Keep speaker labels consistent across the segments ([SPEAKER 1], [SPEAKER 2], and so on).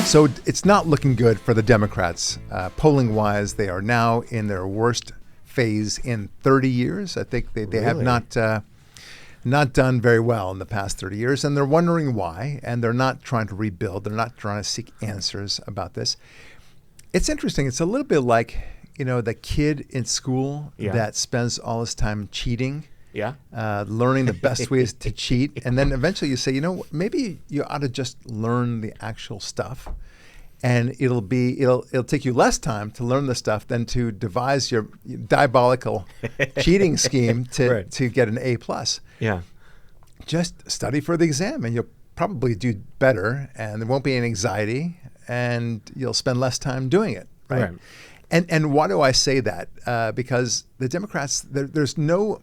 [SPEAKER 1] So it's not looking good for the Democrats. Polling-wise, they are now in their worst phase in 30 years. I think they
[SPEAKER 2] Really?
[SPEAKER 1] have not done very well in the past 30 years, and they're wondering why, and they're not trying to rebuild. They're not trying to seek answers about this. It's interesting. It's a little bit like, the kid in school that spends all his time cheating.
[SPEAKER 2] Yeah.
[SPEAKER 1] Learning the best ways to cheat. And then eventually you say, maybe you ought to just learn the actual stuff. And it'll take you less time to learn the stuff than to devise your diabolical cheating scheme to get an A+.
[SPEAKER 2] Yeah. Just
[SPEAKER 1] study for the exam and you'll probably do better, and there won't be any anxiety, and you'll spend less time doing it. Right. And why do I say that? Because the Democrats, there's no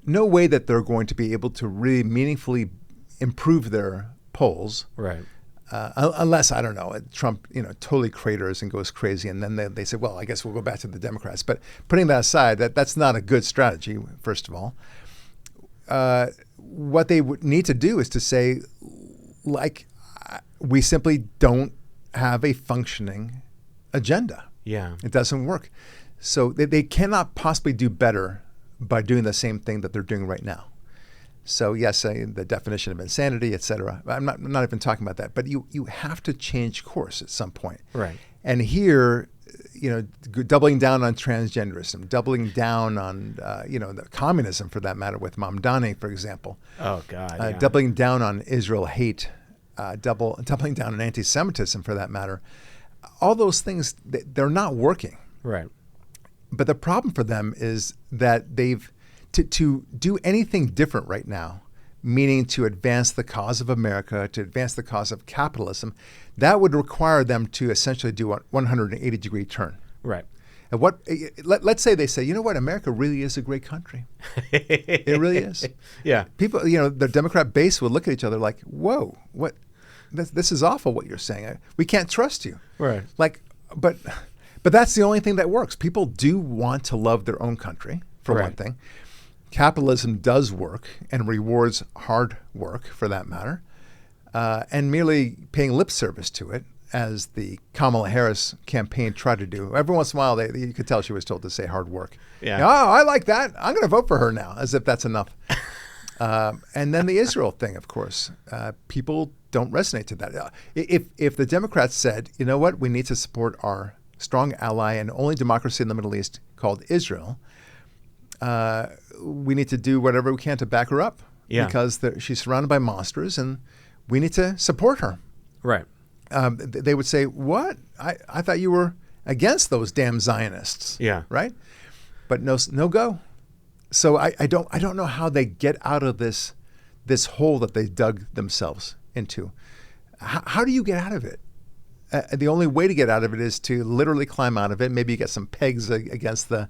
[SPEAKER 1] way that they're going to be able to really meaningfully improve their polls.
[SPEAKER 2] Right.
[SPEAKER 1] Unless, I don't know, Trump, totally craters and goes crazy. And then they say, well, I guess we'll go back to the Democrats. But putting that aside, that's not a good strategy, first of all. What they would need to do is to say, we simply don't have a functioning agenda.
[SPEAKER 2] Yeah.
[SPEAKER 1] It doesn't work. So they cannot possibly do better by doing the same thing that they're doing right now. So yes, the definition of insanity, et cetera. I'm not even talking about that. But you have to change course at some point.
[SPEAKER 2] Right.
[SPEAKER 1] And here, doubling down on transgenderism, doubling down on the communism, for that matter, with Mamdani, for example.
[SPEAKER 2] Oh God.
[SPEAKER 1] Doubling down on Israel hate, doubling down on anti-Semitism, for that matter. All those things, they're not working.
[SPEAKER 2] Right.
[SPEAKER 1] But the problem for them is that they've to do anything different right now, meaning to advance the cause of America, to advance the cause of capitalism, that would require them to essentially do a 180-degree turn.
[SPEAKER 2] Right.
[SPEAKER 1] And let's say they say, you know what, America really is a great country. It really is.
[SPEAKER 2] Yeah.
[SPEAKER 1] People, the Democrat base would look at each other like, whoa, what? This is awful what you're saying. We can't trust you.
[SPEAKER 2] Right.
[SPEAKER 1] But that's the only thing that works. People do want to love their own country, for one thing. Capitalism does work and rewards hard work, for that matter. And merely paying lip service to it, as the Kamala Harris campaign tried to do. Every once in a while, you could tell she was told to say hard work.
[SPEAKER 2] Yeah.
[SPEAKER 1] Oh, I like that. I'm going to vote for her now, as if that's enough. And then the Israel thing, of course. People don't resonate to that. If the Democrats said, you know what, we need to support our strong ally and only democracy in the Middle East called Israel, we need to do whatever we can to back her up, because she's surrounded by monsters and we need to support her.
[SPEAKER 2] Right.
[SPEAKER 1] They would say, what? I thought you were against those damn Zionists.
[SPEAKER 2] Yeah.
[SPEAKER 1] Right? But no go. So I don't know how they get out of this hole that they dug themselves into. How do you get out of it? The only way to get out of it is to literally climb out of it. Maybe you get some pegs against the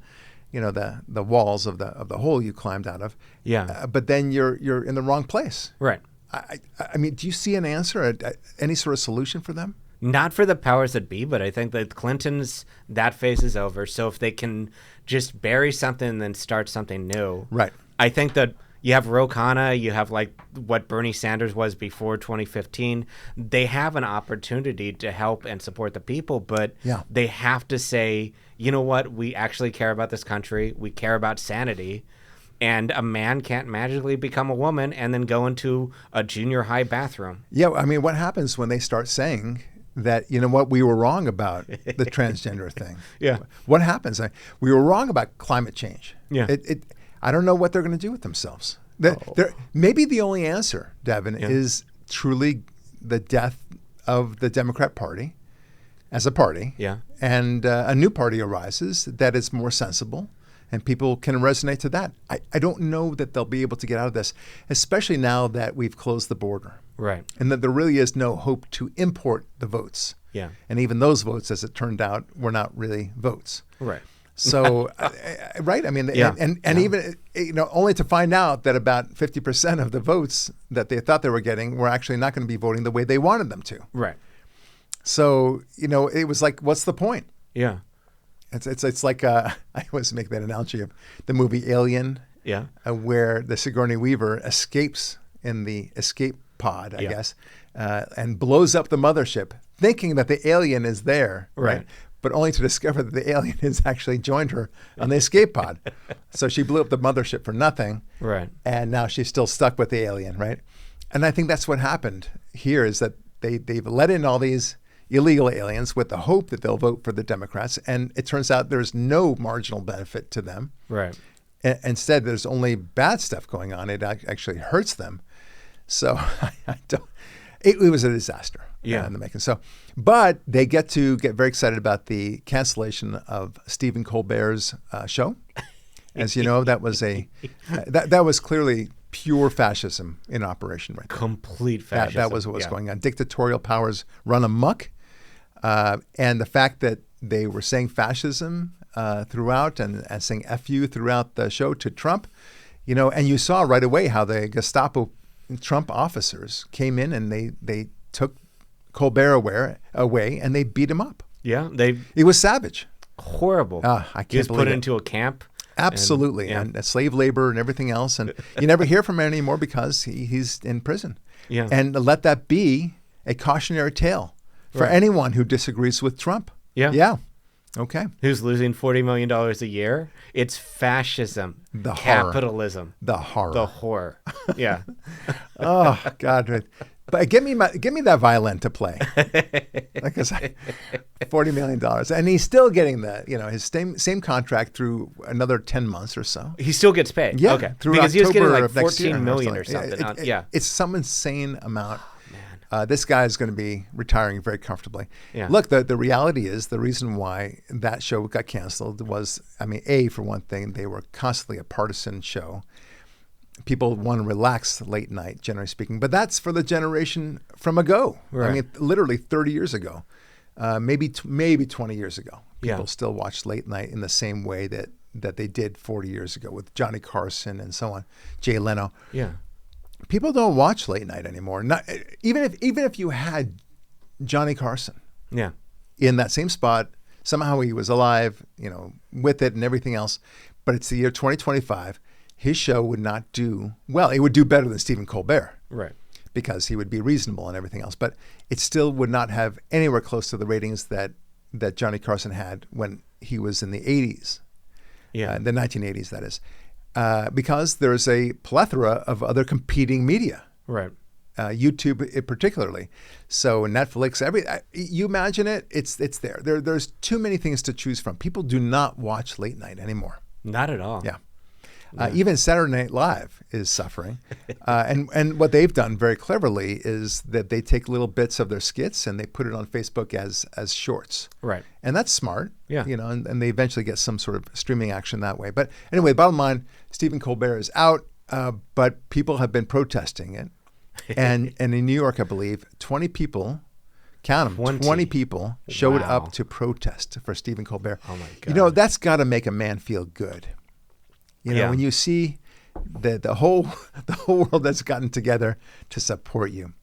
[SPEAKER 1] walls of the hole you climbed out of.
[SPEAKER 2] Yeah.
[SPEAKER 1] But then you're in the wrong place.
[SPEAKER 2] Right.
[SPEAKER 1] I mean, do you see an answer, any sort of solution for them?
[SPEAKER 2] Not for the powers that be, but I think that Clinton's, that phase is over. So if they can just bury something and then start something new.
[SPEAKER 1] Right.
[SPEAKER 2] I think that you have Ro Khanna, you have what Bernie Sanders was before 2015. They have an opportunity to help and support the people, but they have to say, you know what, we actually care about this country. We care about sanity. And a man can't magically become a woman and then go into a junior high bathroom.
[SPEAKER 1] Yeah, I mean, what happens when they start saying that, you know what, we were wrong about the transgender thing?
[SPEAKER 2] Yeah.
[SPEAKER 1] What happens? We were wrong about climate change.
[SPEAKER 2] Yeah.
[SPEAKER 1] I don't know what they're going to do with themselves. Maybe the only answer, Devin, is truly the death of the Democrat Party as a party.
[SPEAKER 2] Yeah.
[SPEAKER 1] And a new party arises that is more sensible, and people can resonate to that. I don't know that they'll be able to get out of this, especially now that we've closed the border.
[SPEAKER 2] Right.
[SPEAKER 1] And that there really is no hope to import the votes.
[SPEAKER 2] Yeah.
[SPEAKER 1] And even those votes, as it turned out, were not really votes.
[SPEAKER 2] Right.
[SPEAKER 1] So, right. I mean, and even, only to find out that about 50% of the votes that they thought they were getting were actually not going to be voting the way they wanted them to.
[SPEAKER 2] Right.
[SPEAKER 1] So, it was like, what's the point?
[SPEAKER 2] Yeah.
[SPEAKER 1] It's like I always make that analogy of the movie Alien, where the Sigourney Weaver escapes in the escape pod, I guess, and blows up the mothership, thinking that the alien is there,
[SPEAKER 2] Right.
[SPEAKER 1] But only to discover that the alien has actually joined her on the escape pod. So she blew up the mothership for nothing.
[SPEAKER 2] Right.
[SPEAKER 1] And now she's still stuck with the alien, right? And I think that's what happened here is that they've let in all these illegal aliens with the hope that they'll vote for the Democrats. And it turns out there's no marginal benefit to them.
[SPEAKER 2] Right.
[SPEAKER 1] Instead, there's only bad stuff going on. It actually hurts them. So I don't. It was a disaster in the making. So, but they get very excited about the cancellation of Stephen Colbert's show. As you know, that was that was clearly pure fascism in operation, right there.
[SPEAKER 2] Complete fascism.
[SPEAKER 1] That was what was going on. Dictatorial powers run amok, and the fact that they were saying fascism throughout and saying "F you" throughout the show to Trump, and you saw right away how the Gestapo Trump officers came in and they took Colbert away and they beat him up.
[SPEAKER 2] Yeah,
[SPEAKER 1] it was savage,
[SPEAKER 2] horrible.
[SPEAKER 1] I can't
[SPEAKER 2] he was
[SPEAKER 1] believe
[SPEAKER 2] put
[SPEAKER 1] it.
[SPEAKER 2] into a camp.
[SPEAKER 1] Absolutely, and slave labor and everything else, and you never hear from him anymore because he's in prison.
[SPEAKER 2] Yeah,
[SPEAKER 1] and let that be a cautionary tale for anyone who disagrees with Trump. Yeah. Okay.
[SPEAKER 2] Who's losing $40 million a year? It's fascism.
[SPEAKER 1] The
[SPEAKER 2] capitalism.
[SPEAKER 1] Horror.
[SPEAKER 2] The horror. Yeah.
[SPEAKER 1] Oh God! But give me that violin to play. Because $40 million, and he's still getting his same contract through another 10 months or so.
[SPEAKER 2] He still gets paid.
[SPEAKER 1] Yeah,
[SPEAKER 2] okay.
[SPEAKER 1] Through
[SPEAKER 2] because he was getting
[SPEAKER 1] October
[SPEAKER 2] like
[SPEAKER 1] of next year
[SPEAKER 2] 14 million or something.
[SPEAKER 1] It's some insane amount. This guy is going to be retiring very comfortably.
[SPEAKER 2] Yeah.
[SPEAKER 1] Look, the reality is the reason why that show got canceled was, for one thing, they were constantly a partisan show. People want to relax late night, generally speaking, but that's for the generation from ago.
[SPEAKER 2] Right.
[SPEAKER 1] Literally 30 years ago, maybe 20 years ago. People
[SPEAKER 2] Yeah.
[SPEAKER 1] still watch late night in the same way that they did 40 years ago with Johnny Carson and so on, Jay Leno.
[SPEAKER 2] Yeah.
[SPEAKER 1] People don't watch late night anymore. Not even if you had Johnny Carson, in that same spot, somehow he was alive, with it and everything else. But it's the year 2025. His show would not do well. It would do better than Stephen Colbert,
[SPEAKER 2] right?
[SPEAKER 1] Because he would be reasonable and everything else. But it still would not have anywhere close to the ratings that Johnny Carson had when he was in the 80s, the 1980s, that is. Because there's a plethora of other competing media,
[SPEAKER 2] right?
[SPEAKER 1] YouTube particularly. So Netflix, you imagine it, it's there. There's too many things to choose from. People do not watch late night anymore.
[SPEAKER 2] Not at all.
[SPEAKER 1] Yeah. Even Saturday Night Live is suffering. And what they've done very cleverly is that they take little bits of their skits and they put it on Facebook as shorts.
[SPEAKER 2] Right.
[SPEAKER 1] And that's smart.
[SPEAKER 2] Yeah.
[SPEAKER 1] And they eventually get some sort of streaming action that way. But anyway, bottom line, Stephen Colbert is out, but people have been protesting it. And in New York, I believe, 20 people, count them, 20 people showed up to protest for Stephen Colbert.
[SPEAKER 2] Oh, my God.
[SPEAKER 1] That's got to make a man feel good. When you see the whole world that's gotten together to support you.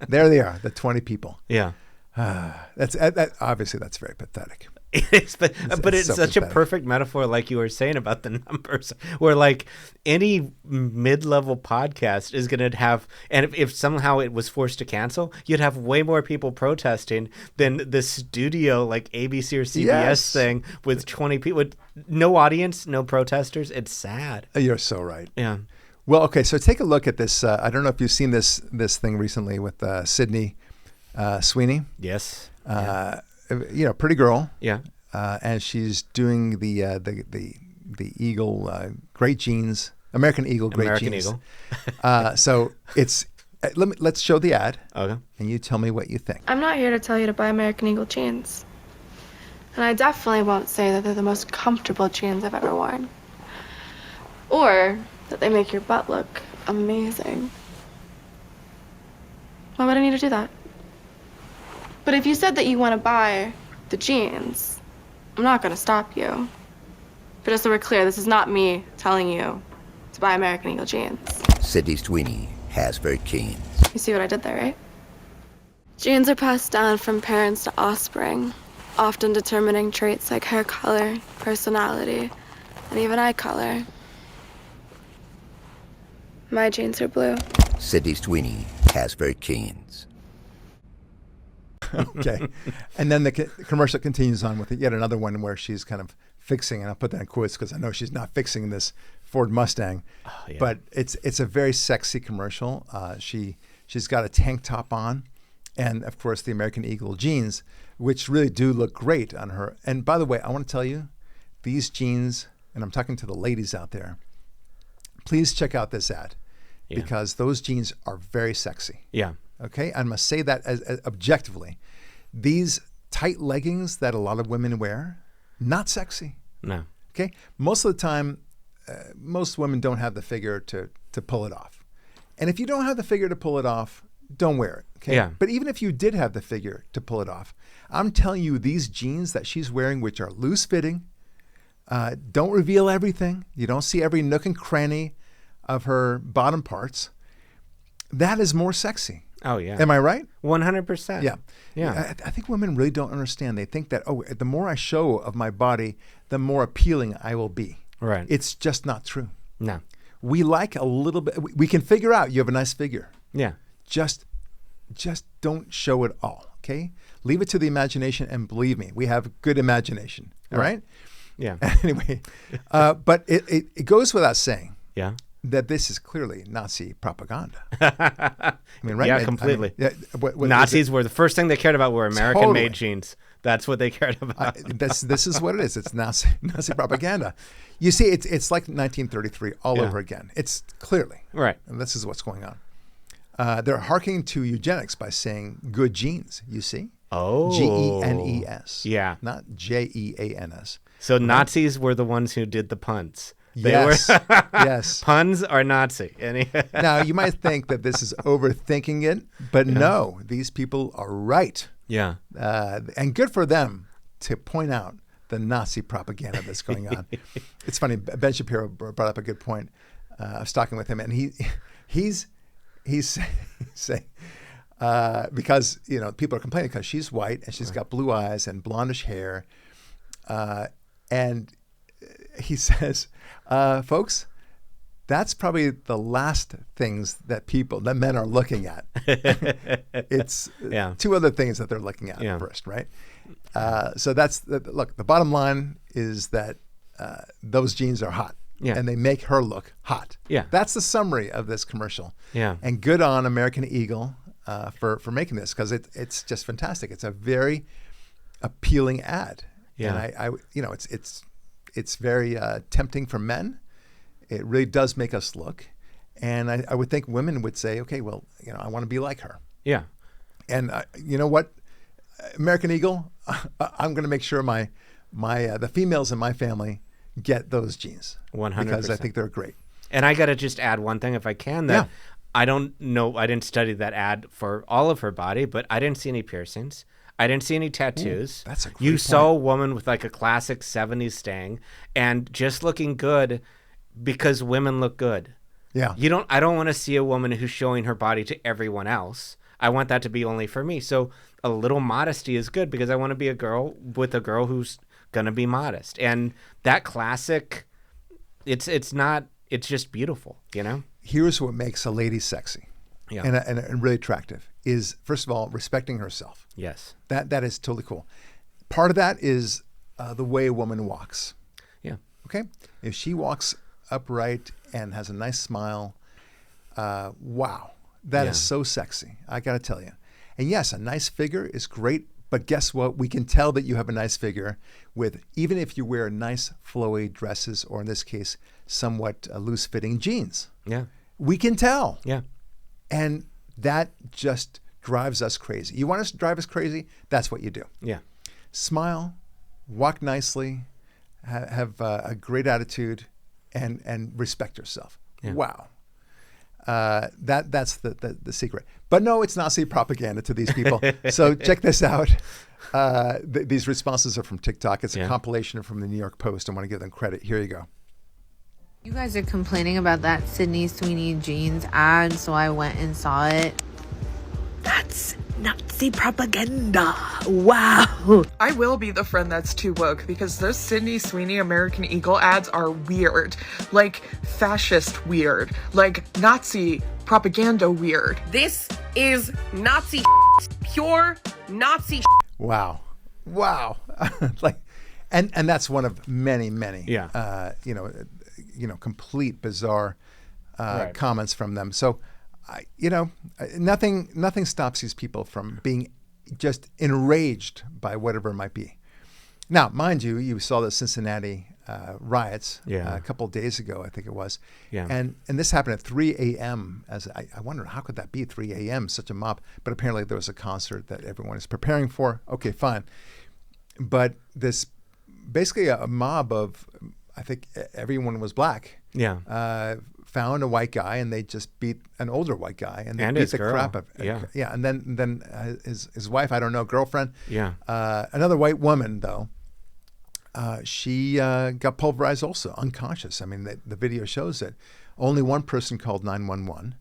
[SPEAKER 1] There they are, the 20 people.
[SPEAKER 2] Yeah.
[SPEAKER 1] Obviously that's very pathetic.
[SPEAKER 2] It is, but it's
[SPEAKER 1] so
[SPEAKER 2] such
[SPEAKER 1] pathetic.
[SPEAKER 2] A perfect metaphor, like you were saying about the numbers, where like any mid-level podcast is going to have, and if somehow it was forced to cancel, you'd have way more people protesting than the studio like ABC or CBS thing with 20 people, with no audience, no protesters. It's sad.
[SPEAKER 1] You're so right.
[SPEAKER 2] Yeah.
[SPEAKER 1] Well, okay, so take a look at this. I don't know if you've seen this thing recently with Sydney Sweeney.
[SPEAKER 2] Yes.
[SPEAKER 1] Pretty girl.
[SPEAKER 2] Yeah.
[SPEAKER 1] And she's doing the Eagle Great Jeans, American Eagle Great Jeans.
[SPEAKER 2] American Eagle.
[SPEAKER 1] So it's let's show the ad.
[SPEAKER 2] Okay.
[SPEAKER 1] And you tell me what you think.
[SPEAKER 3] I'm not here to tell you to buy American Eagle jeans. And I definitely won't say that they're the most comfortable jeans I've ever worn. Or that they make your butt look amazing. Why would I need to do that? But if you said that you want to buy the jeans, I'm not going to stop you. But just so we're clear, this is not me telling you to buy American Eagle jeans.
[SPEAKER 4] Sydney Sweeney has very keen.
[SPEAKER 3] You see what I did there, right? Genes are passed down from parents to offspring, often determining traits like hair color, personality, and even eye color. My genes are blue.
[SPEAKER 4] Sydney Sweeney has very keens.
[SPEAKER 1] Okay. And then the commercial continues on with yet another one where she's kind of fixing, and I'll put that in quotes because I know she's not fixing this Ford Mustang, but it's a very sexy commercial. She's got a tank top on, and of course the American Eagle jeans, which really do look great on her. And by the way, I want to tell you, these jeans, and I'm talking to the ladies out there, please check out this ad because those jeans are very sexy.
[SPEAKER 2] Yeah.
[SPEAKER 1] Okay, I must say that as objectively. These tight leggings that a lot of women wear, not sexy.
[SPEAKER 2] No.
[SPEAKER 1] Okay, most of the time, most women don't have the figure to pull it off. And if you don't have the figure to pull it off, don't wear it. Okay.
[SPEAKER 2] Yeah.
[SPEAKER 1] But even if you did have the figure to pull it off, I'm telling you, these jeans that she's wearing, which are loose fitting, don't reveal everything. You don't see every nook and cranny of her bottom parts. That is more sexy.
[SPEAKER 2] Oh, yeah.
[SPEAKER 1] Am I right?
[SPEAKER 2] 100%.
[SPEAKER 1] Yeah.
[SPEAKER 2] Yeah.
[SPEAKER 1] I think women really don't understand. They think that, the more I show of my body, the more appealing I will be.
[SPEAKER 2] Right.
[SPEAKER 1] It's just not true.
[SPEAKER 2] No.
[SPEAKER 1] We like a little bit. We can figure out you have a nice figure.
[SPEAKER 2] Yeah.
[SPEAKER 1] Just don't show it all, okay? Leave it to the imagination, and believe me, we have good imagination, all right?
[SPEAKER 2] Yeah.
[SPEAKER 1] Anyway, but it goes without saying
[SPEAKER 2] Yeah.
[SPEAKER 1] that this is clearly Nazi propaganda. I mean, right?
[SPEAKER 2] Yeah, completely.
[SPEAKER 1] What
[SPEAKER 2] Nazis were the first thing they cared about were American-made jeans. That's what they cared about.
[SPEAKER 1] This is what it is. It's Nazi propaganda. You see, it's like 1933 all over again. It's clearly.
[SPEAKER 2] Right.
[SPEAKER 1] And this is what's going on. They're hearkening to eugenics by saying good genes, you see?
[SPEAKER 2] Oh.
[SPEAKER 1] Genes.
[SPEAKER 2] Yeah.
[SPEAKER 1] Not Jeans.
[SPEAKER 2] So Nazis were the ones who did the puns.
[SPEAKER 1] Yes. Yes.
[SPEAKER 2] Puns are Nazi.
[SPEAKER 1] Now, you might think that this is overthinking it, but no, these people are right.
[SPEAKER 2] Yeah.
[SPEAKER 1] And good for them to point out the Nazi propaganda that's going on. It's funny. Ben Shapiro brought up a good point. I was talking with him, and he's saying because people are complaining because she's white and she's got blue eyes and blondish hair, and he says, folks, that's probably the last things that men are looking at. It's two other things that they're looking at first, right? So look, the bottom line is that those jeans are hot.
[SPEAKER 2] Yeah.
[SPEAKER 1] And they make her look hot.
[SPEAKER 2] Yeah.
[SPEAKER 1] That's the summary of this commercial.
[SPEAKER 2] Yeah.
[SPEAKER 1] And good on American Eagle for making this, because it's just fantastic. It's a very appealing ad.
[SPEAKER 2] Yeah.
[SPEAKER 1] And it's very tempting for men. It really does make us look. And I would think women would say, okay, well, I want to be like her.
[SPEAKER 2] Yeah.
[SPEAKER 1] And you know what, American Eagle, I'm going to make sure the females in my family get those jeans
[SPEAKER 2] 100%,
[SPEAKER 1] because I think they're great.
[SPEAKER 2] And I got to just add one thing if I can, that I don't know, I didn't study that ad for all of her body, but I didn't see any piercings. I didn't see any tattoos.
[SPEAKER 1] That's a great
[SPEAKER 2] You
[SPEAKER 1] point.
[SPEAKER 2] saw a woman with like a classic 70s stang and just looking good because women look good.
[SPEAKER 1] Yeah.
[SPEAKER 2] I don't want to see a woman who's showing her body to everyone else. I want that to be only for me. So a little modesty is good because I want to be a girl with a girl who's going to be modest. And that classic, it's just beautiful,
[SPEAKER 1] Here's what makes a lady sexy and really attractive is, first of all, respecting herself.
[SPEAKER 2] Yes.
[SPEAKER 1] That is totally cool. Part of that is the way a woman walks.
[SPEAKER 2] Yeah.
[SPEAKER 1] Okay? If she walks upright and has a nice smile, wow, that is so sexy. I got to tell you. And yes, a nice figure is great, but guess what? We can tell that you have a nice figure with, even if you wear nice flowy dresses, or in this case, somewhat loose-fitting jeans.
[SPEAKER 2] Yeah.
[SPEAKER 1] We can tell.
[SPEAKER 2] Yeah.
[SPEAKER 1] And that just drives us crazy. You want us to drive us crazy? That's what you do.
[SPEAKER 2] Yeah.
[SPEAKER 1] Smile, walk nicely, have a great attitude, and respect yourself.
[SPEAKER 2] Yeah.
[SPEAKER 1] Wow. That's the secret. But no, it's Nazi propaganda to these people. So check this out. These responses are from TikTok. It's a compilation from the New York Post. I want to give them credit. Here you go.
[SPEAKER 5] You guys are complaining about that Sydney Sweeney jeans ad, so I went and saw it. That's Nazi propaganda. Wow.
[SPEAKER 6] I will be the friend that's too woke because those Sydney Sweeney American Eagle ads are weird. Like fascist weird. Like Nazi propaganda weird.
[SPEAKER 7] This is Nazi pure
[SPEAKER 5] Nazi
[SPEAKER 1] Wow. Like, and that's one of many, complete bizarre comments from them. So, nothing stops these people from being just enraged by whatever it might be. Now, mind you, you saw the Cincinnati riots a couple of days ago, I think it was.
[SPEAKER 2] Yeah.
[SPEAKER 1] And this happened at 3 a.m. I wonder, how could that be 3 a.m., such a mob? But apparently there was a concert that everyone is preparing for. Okay, fine. But this, basically a mob of, I think everyone was black.
[SPEAKER 2] Yeah.
[SPEAKER 1] Found a white guy, and they just beat an older white guy, and they beat
[SPEAKER 2] his
[SPEAKER 1] the
[SPEAKER 2] girl.
[SPEAKER 1] crap of
[SPEAKER 2] Yeah.
[SPEAKER 1] And then his wife, I don't know, girlfriend.
[SPEAKER 2] Yeah.
[SPEAKER 1] Another white woman though. She got pulverized also, unconscious. I mean, the video shows it. Only one person called 911,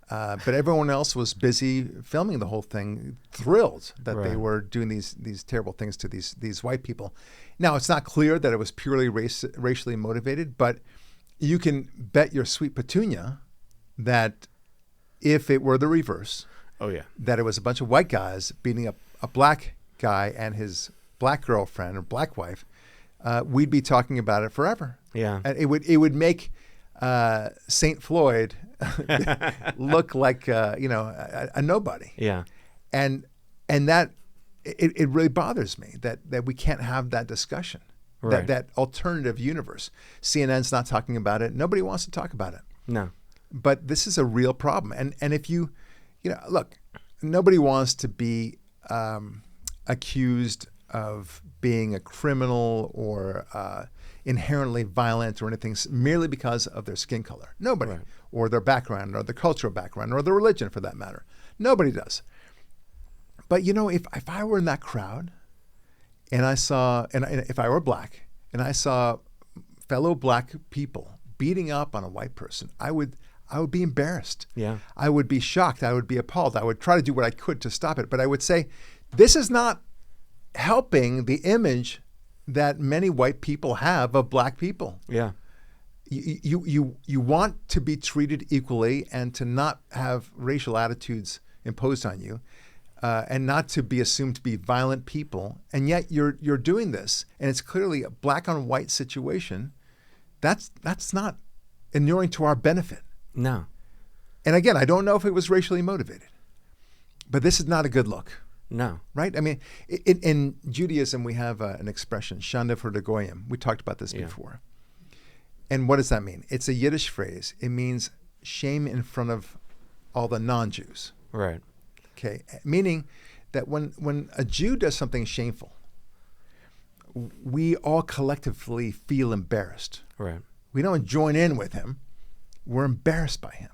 [SPEAKER 1] but everyone else was busy filming the whole thing, thrilled that they were doing these terrible things to these white people. Now, it's not clear that it was purely racially motivated, but you can bet your sweet petunia that if it were the reverse, that it was a bunch of white guys beating up a black guy and his black girlfriend or black wife, we'd be talking about it forever.
[SPEAKER 2] Yeah.
[SPEAKER 1] And it would make St. Floyd look like a nobody.
[SPEAKER 2] Yeah.
[SPEAKER 1] And that it really bothers me that we can't have that discussion.
[SPEAKER 2] Right.
[SPEAKER 1] That alternative universe. CNN's not talking about it. Nobody wants to talk about it.
[SPEAKER 2] No.
[SPEAKER 1] But this is a real problem. And if you look, nobody wants to be accused of being a criminal or inherently violent or anything merely because of their skin color. Nobody.
[SPEAKER 2] Right.
[SPEAKER 1] Or their background or their cultural background or their religion for that matter. Nobody does. But if I were in that crowd and I saw, and if I were black and I saw fellow black people beating up on a white person, I would be embarrassed.
[SPEAKER 2] Yeah.
[SPEAKER 1] I would be shocked. I would be appalled. I would try to do what I could to stop it. But I would say, this is not helping the image that many white people have of black people.
[SPEAKER 2] Yeah.
[SPEAKER 1] You want to be treated equally and to not have racial attitudes imposed on you, and not to be assumed to be violent people. And yet you're doing this, and it's clearly a black on white situation. That's not inuring to our benefit.
[SPEAKER 2] No.
[SPEAKER 1] And again, I don't know if it was racially motivated, but this is not a good look.
[SPEAKER 2] No.
[SPEAKER 1] Right? I mean, in Judaism, we have an expression, shanda for the goyim. We talked about this before. And what does that mean? It's a Yiddish phrase. It means shame in front of all the non-Jews.
[SPEAKER 2] Right.
[SPEAKER 1] Okay? Meaning that when a Jew does something shameful, we all collectively feel embarrassed.
[SPEAKER 2] Right.
[SPEAKER 1] We don't join in with him. We're embarrassed by him.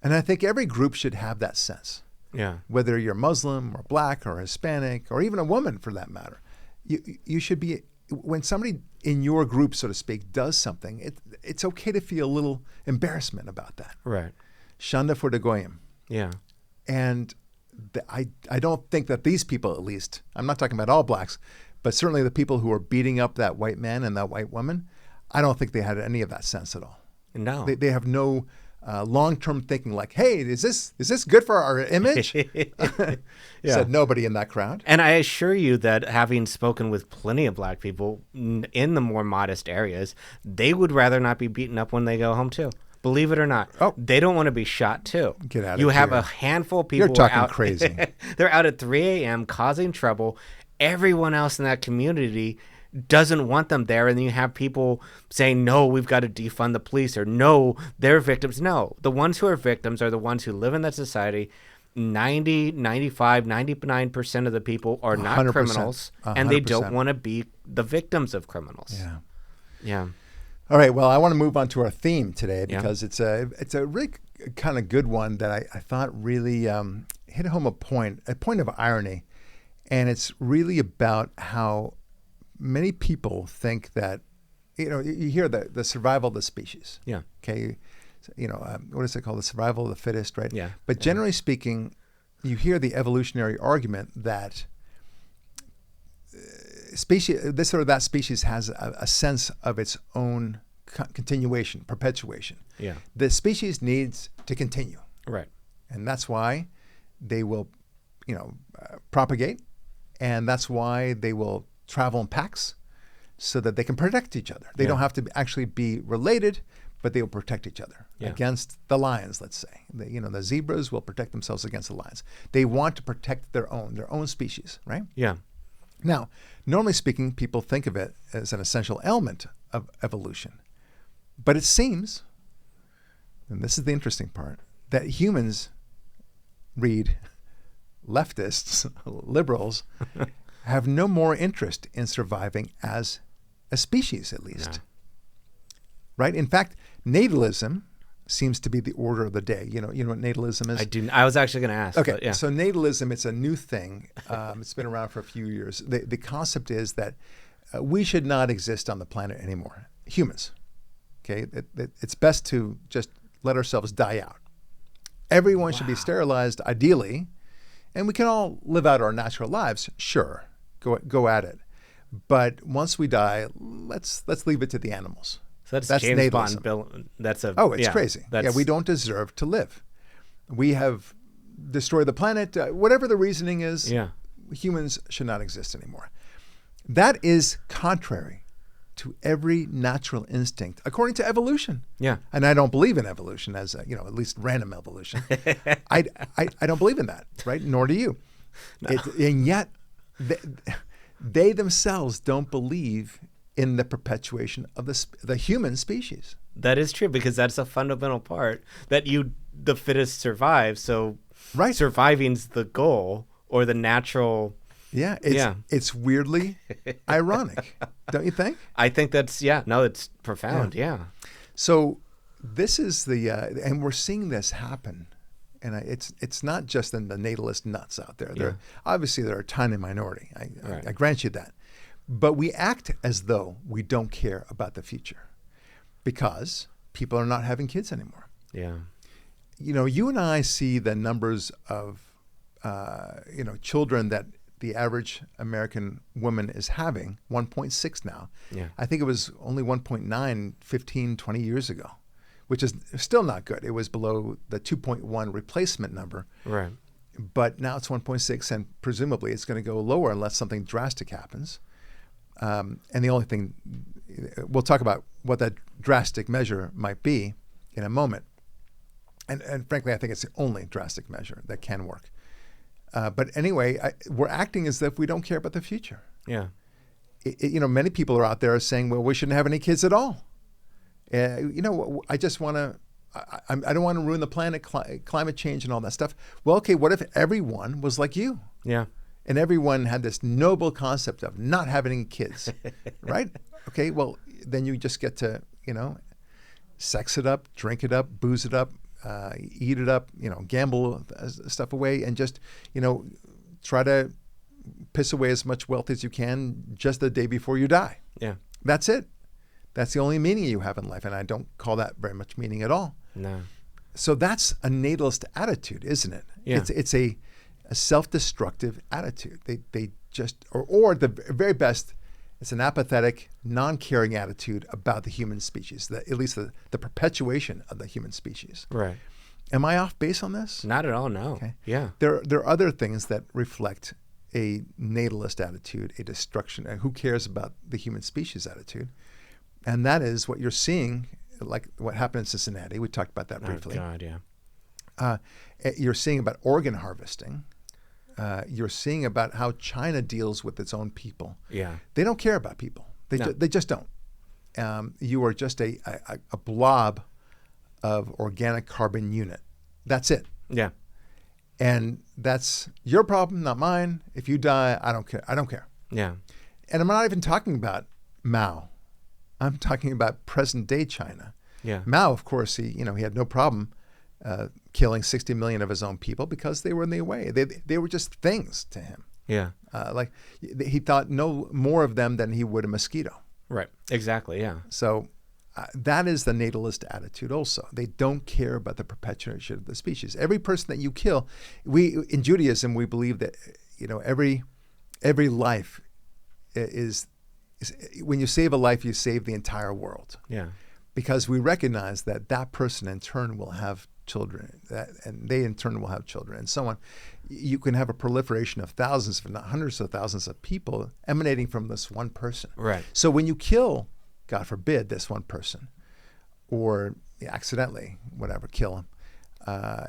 [SPEAKER 1] And I think every group should have that sense.
[SPEAKER 2] Yeah.
[SPEAKER 1] Whether you're Muslim or black or Hispanic or even a woman for that matter, you should be, when somebody in your group, so to speak, does something, it's okay to feel a little embarrassment about that.
[SPEAKER 2] Right.
[SPEAKER 1] Shanda for the goyim.
[SPEAKER 2] Yeah.
[SPEAKER 1] And I don't think that these people, at least, I'm not talking about all blacks, but certainly the people who are beating up that white man and that white woman, I don't think they had any of that sense at all.
[SPEAKER 2] No.
[SPEAKER 1] They have no long-term thinking like, hey, is this good for our image? Said nobody in that crowd.
[SPEAKER 2] And I assure you that having spoken with plenty of black people in the more modest areas, they would rather not be beaten up when they go home too. Believe it or not.
[SPEAKER 1] Oh.
[SPEAKER 2] They don't want to be shot too.
[SPEAKER 1] Get out of
[SPEAKER 2] You have
[SPEAKER 1] here.
[SPEAKER 2] a handful of people
[SPEAKER 1] You're talking
[SPEAKER 2] out,
[SPEAKER 1] crazy.
[SPEAKER 2] They're out at 3 a.m. causing trouble. Everyone else in that community doesn't want them there, and then you have people saying, no, we've got to defund the police, or no, they're victims. No, the ones who are victims are the ones who live in that society. 90, 95, 99% of the people are not
[SPEAKER 1] 100%.
[SPEAKER 2] criminals, and they
[SPEAKER 1] 100%.
[SPEAKER 2] don't want to be the victims of criminals.
[SPEAKER 1] Yeah.
[SPEAKER 2] Yeah.
[SPEAKER 1] All right. Well, I want to move on to our theme today
[SPEAKER 2] Yeah.
[SPEAKER 1] because it's a really kind of good one that I thought really hit home a point of irony, and it's really about how many people think that, you hear the survival of the species.
[SPEAKER 2] Yeah.
[SPEAKER 1] Okay. What is it called? The survival of the fittest, right?
[SPEAKER 2] Yeah.
[SPEAKER 1] But generally speaking, you hear the evolutionary argument that this or that species has a sense of its own continuation, perpetuation.
[SPEAKER 2] Yeah.
[SPEAKER 1] The species needs to continue.
[SPEAKER 2] Right.
[SPEAKER 1] And that's why they will, propagate, and that's why they will travel in packs so that they can protect each other. They don't have to actually be related, but they will protect each other against the lions, let's say. The zebras will protect themselves against the lions. They want to protect their own species, right?
[SPEAKER 2] Yeah.
[SPEAKER 1] Now, normally speaking, people think of it as an essential element of evolution. But it seems, and this is the interesting part, that humans, read leftists, liberals, have no more interest in surviving as a species, at least.
[SPEAKER 2] No.
[SPEAKER 1] Right? In fact, natalism seems to be the order of the day. You know what natalism is?
[SPEAKER 2] I was actually going to ask.
[SPEAKER 1] Okay,
[SPEAKER 2] but yeah.
[SPEAKER 1] so natalism, it's a new thing. It's been around for a few years. The concept is that we should not exist on the planet anymore. Humans. Okay, it's best to just let ourselves die out. Everyone should be sterilized, ideally, and we can all live out our natural lives. Sure, go at it. But once we die, let's leave it to the animals.
[SPEAKER 2] So that's James
[SPEAKER 1] natalism.
[SPEAKER 2] Bond.
[SPEAKER 1] It's crazy. We don't deserve to live. We have destroyed the planet. Whatever the reasoning is, humans should not exist anymore. That is contrary to every natural instinct, according to evolution.
[SPEAKER 2] Yeah.
[SPEAKER 1] And I don't believe in evolution as at least random evolution. I don't believe in that, right? Nor do you.
[SPEAKER 2] No.
[SPEAKER 1] And yet, they themselves don't believe in the perpetuation of the human species.
[SPEAKER 2] That is true, because that's a fundamental part, that the fittest survive. So surviving's the goal, or the natural.
[SPEAKER 1] Yeah, it's weirdly ironic, don't you think?
[SPEAKER 2] I think that's it's profound. Yeah.
[SPEAKER 1] So this is and we're seeing this happen, and it's not just in the natalist nuts out there. Obviously there are a tiny minority. I grant you that, but we act as though we don't care about the future because people are not having kids anymore.
[SPEAKER 2] Yeah.
[SPEAKER 1] You and I see the numbers of children that the average American woman is having, 1.6 now.
[SPEAKER 2] Yeah.
[SPEAKER 1] I think it was only 1.9 15, 20 years ago, which is still not good. It was below the 2.1 replacement number.
[SPEAKER 2] Right.
[SPEAKER 1] But now it's 1.6, and presumably it's going to go lower unless something drastic happens. And the only thing, we'll talk about what that drastic measure might be in a moment. And frankly, I think it's the only drastic measure that can work. But anyway, we're acting as if we don't care about the future.
[SPEAKER 2] Yeah.
[SPEAKER 1] Many people are out there saying, well, we shouldn't have any kids at all. I just want to, I don't want to ruin the planet, climate change and all that stuff. Well, okay, what if everyone was like you?
[SPEAKER 2] Yeah.
[SPEAKER 1] And everyone had this noble concept of not having any kids, right? Okay, well, then you just get to, sex it up, drink it up, booze it up, eat it up, gamble stuff away, and just, try to piss away as much wealth as you can just the day before you die.
[SPEAKER 2] Yeah.
[SPEAKER 1] That's it. That's the only meaning you have in life, and I don't call that very much meaning at all.
[SPEAKER 2] No.
[SPEAKER 1] So that's a natalist attitude, isn't it?
[SPEAKER 2] Yeah.
[SPEAKER 1] It's a self-destructive attitude. They just, or at the very best, it's an apathetic, non-caring attitude about the human species, at least the perpetuation of the human species.
[SPEAKER 2] Right.
[SPEAKER 1] Am I off base on this?
[SPEAKER 2] Not at all, no.
[SPEAKER 1] Okay.
[SPEAKER 2] Yeah.
[SPEAKER 1] There are other things that reflect a natalist attitude, a destruction, and who cares about the human species attitude. And that is what you're seeing, like what happened in Cincinnati. We talked about that briefly.
[SPEAKER 2] Oh, God, yeah.
[SPEAKER 1] You're seeing about organ harvesting. You're seeing about how China deals with its own people.
[SPEAKER 2] Yeah.
[SPEAKER 1] They don't care about people. They just don't. You are just a blob of organic carbon unit. That's it.
[SPEAKER 2] Yeah.
[SPEAKER 1] And that's your problem, not mine. If you die, I don't care. I don't care.
[SPEAKER 2] Yeah.
[SPEAKER 1] And I'm not even talking about Mao. I'm talking about present day China.
[SPEAKER 2] Yeah.
[SPEAKER 1] Mao, of course, he had no problem killing 60 million of his own people because they were in the way. They were just things to him.
[SPEAKER 2] Yeah.
[SPEAKER 1] Like he thought no more of them than he would a mosquito.
[SPEAKER 2] Right. Exactly. Yeah.
[SPEAKER 1] So that is the natalist attitude also. They don't care about the perpetuation of the species. Every person that you kill, in Judaism, we believe that, every life is when you save a life, you save the entire world.
[SPEAKER 2] Yeah.
[SPEAKER 1] Because we recognize that person in turn will have children, and they in turn will have children, and so on. you can have a proliferation of thousands, if not hundreds of thousands of people emanating from this one person.
[SPEAKER 2] Right.
[SPEAKER 1] So when you kill, God forbid, this one person, or accidentally, whatever, kill him,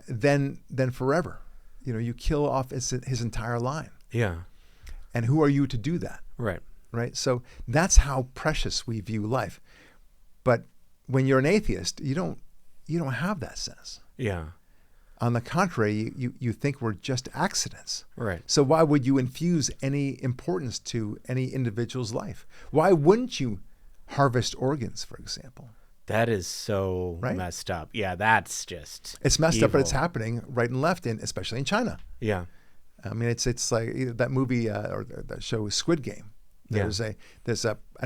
[SPEAKER 1] then forever, you kill off his entire line.
[SPEAKER 2] Yeah.
[SPEAKER 1] And who are you to do that?
[SPEAKER 2] Right.
[SPEAKER 1] Right. So that's how precious we view life. But when you're an atheist, you don't have that sense.
[SPEAKER 2] Yeah.
[SPEAKER 1] On the contrary, you think we're just accidents.
[SPEAKER 2] Right.
[SPEAKER 1] So why would you infuse any importance to any individual's life? Why wouldn't you harvest organs, for example?
[SPEAKER 2] That is so
[SPEAKER 1] Right?
[SPEAKER 2] messed up. Yeah, that's just
[SPEAKER 1] It's messed up, but it's
[SPEAKER 2] evil.
[SPEAKER 1] happening right and left, especially in China.
[SPEAKER 2] Yeah.
[SPEAKER 1] I mean, it's like that movie or that show Squid Game. There's an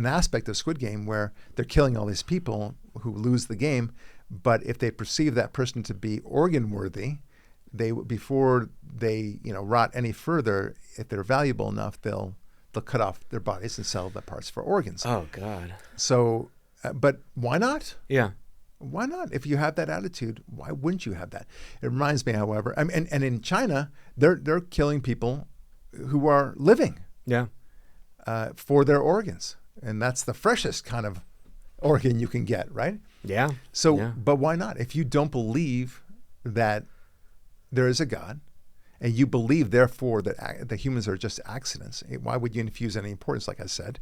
[SPEAKER 1] aspect of Squid Game where they're killing all these people who lose the game, but if they perceive that person to be organ worthy, before they rot any further, if they're valuable enough, they'll cut off their bodies and sell the parts for organs.
[SPEAKER 2] Oh God.
[SPEAKER 1] So, but why not?
[SPEAKER 2] Yeah.
[SPEAKER 1] Why not? If you have that attitude, why wouldn't you have that? It reminds me, however, and in China, they're killing people who are living.
[SPEAKER 2] Yeah.
[SPEAKER 1] For their organs, and that's the freshest kind of organ you can get, right?
[SPEAKER 2] Yeah.
[SPEAKER 1] So,
[SPEAKER 2] Yeah.
[SPEAKER 1] but why not? If you don't believe that there is a God, and you believe, therefore, that the humans are just accidents, why would you infuse any importance? Like I said,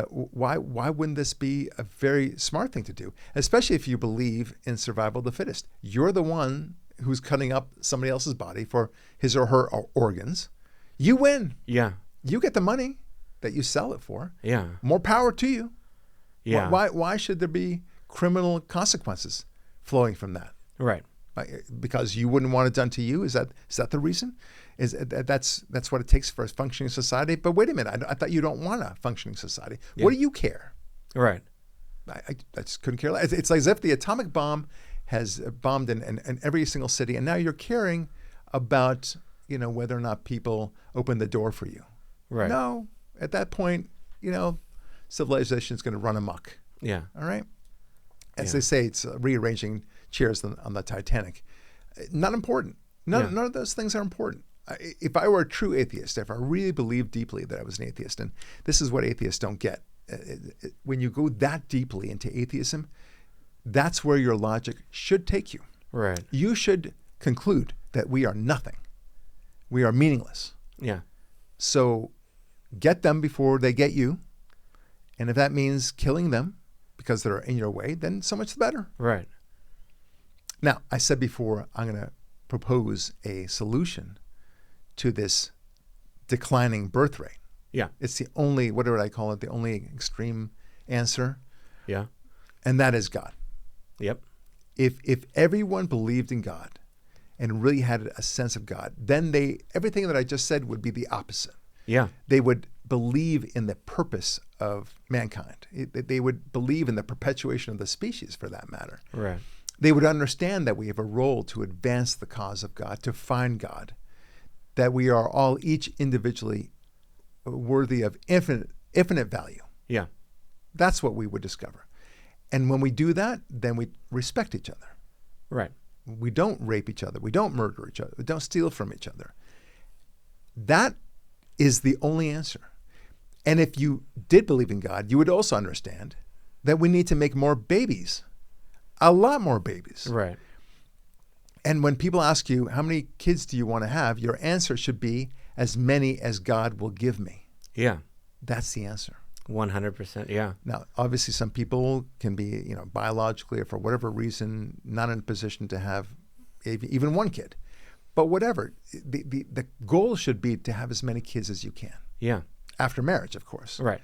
[SPEAKER 1] why wouldn't this be a very smart thing to do? Especially if you believe in survival of the fittest. You're the one who's cutting up somebody else's body for his or her organs. You win.
[SPEAKER 2] Yeah.
[SPEAKER 1] You get the money that you sell it for.
[SPEAKER 2] Yeah.
[SPEAKER 1] More power to you.
[SPEAKER 2] Yeah.
[SPEAKER 1] Why should there be criminal consequences flowing from that?
[SPEAKER 2] Right.
[SPEAKER 1] Because you wouldn't want it done to you? Is that the reason? That's what it takes for a functioning society? But wait a minute, I thought you don't want a functioning society.
[SPEAKER 2] Yeah.
[SPEAKER 1] What do you care?
[SPEAKER 2] Right.
[SPEAKER 1] I just couldn't care less. It's like as if the atomic bomb has bombed in every single city, and now you're caring about whether or not people open the door for you.
[SPEAKER 2] Right.
[SPEAKER 1] No, at that point, civilization is going to run amok.
[SPEAKER 2] Yeah.
[SPEAKER 1] All right. As
[SPEAKER 2] Yeah.
[SPEAKER 1] they say, it's rearranging chairs on the Titanic. Not important. None of those things are important. If I were a true atheist, if I really believed deeply that I was an atheist, and this is what atheists don't get, when you go that deeply into atheism, that's where your logic should take you.
[SPEAKER 2] Right.
[SPEAKER 1] You should conclude that we are nothing. We are meaningless.
[SPEAKER 2] Yeah.
[SPEAKER 1] So get them before they get you. And if that means killing them because they're in your way, then so much the better.
[SPEAKER 2] Right.
[SPEAKER 1] Now, I said before, I'm going to propose a solution to this declining birth rate.
[SPEAKER 2] Yeah.
[SPEAKER 1] It's the only, what would I call it, the only extreme answer,
[SPEAKER 2] Yeah.
[SPEAKER 1] and that is God.
[SPEAKER 2] Yep.
[SPEAKER 1] If everyone believed in God and really had a sense of God, then everything that I just said would be the opposite.
[SPEAKER 2] Yeah.
[SPEAKER 1] They would believe in the purpose of mankind. They would believe in the perpetuation of the species, for that matter.
[SPEAKER 2] Right.
[SPEAKER 1] They would understand that we have a role to advance the cause of God, to find God, that we are all each individually worthy of infinite value.
[SPEAKER 2] Yeah.
[SPEAKER 1] That's what we would discover. And when we do that, then we respect each other.
[SPEAKER 2] Right.
[SPEAKER 1] We don't rape each other. We don't murder each other. We don't steal from each other. That is the only answer. And if you did believe in God, you would also understand that we need to make more babies, a lot more babies.
[SPEAKER 2] Right.
[SPEAKER 1] And when people ask you, how many kids do you want to have? Your answer should be as many as God will give me.
[SPEAKER 2] Yeah.
[SPEAKER 1] That's the answer.
[SPEAKER 2] 100%. Yeah.
[SPEAKER 1] Now, obviously, some people can be, biologically or for whatever reason, not in a position to have even one kid. But whatever, the goal should be to have as many kids as you can.
[SPEAKER 2] Yeah.
[SPEAKER 1] After marriage, of course.
[SPEAKER 2] Right.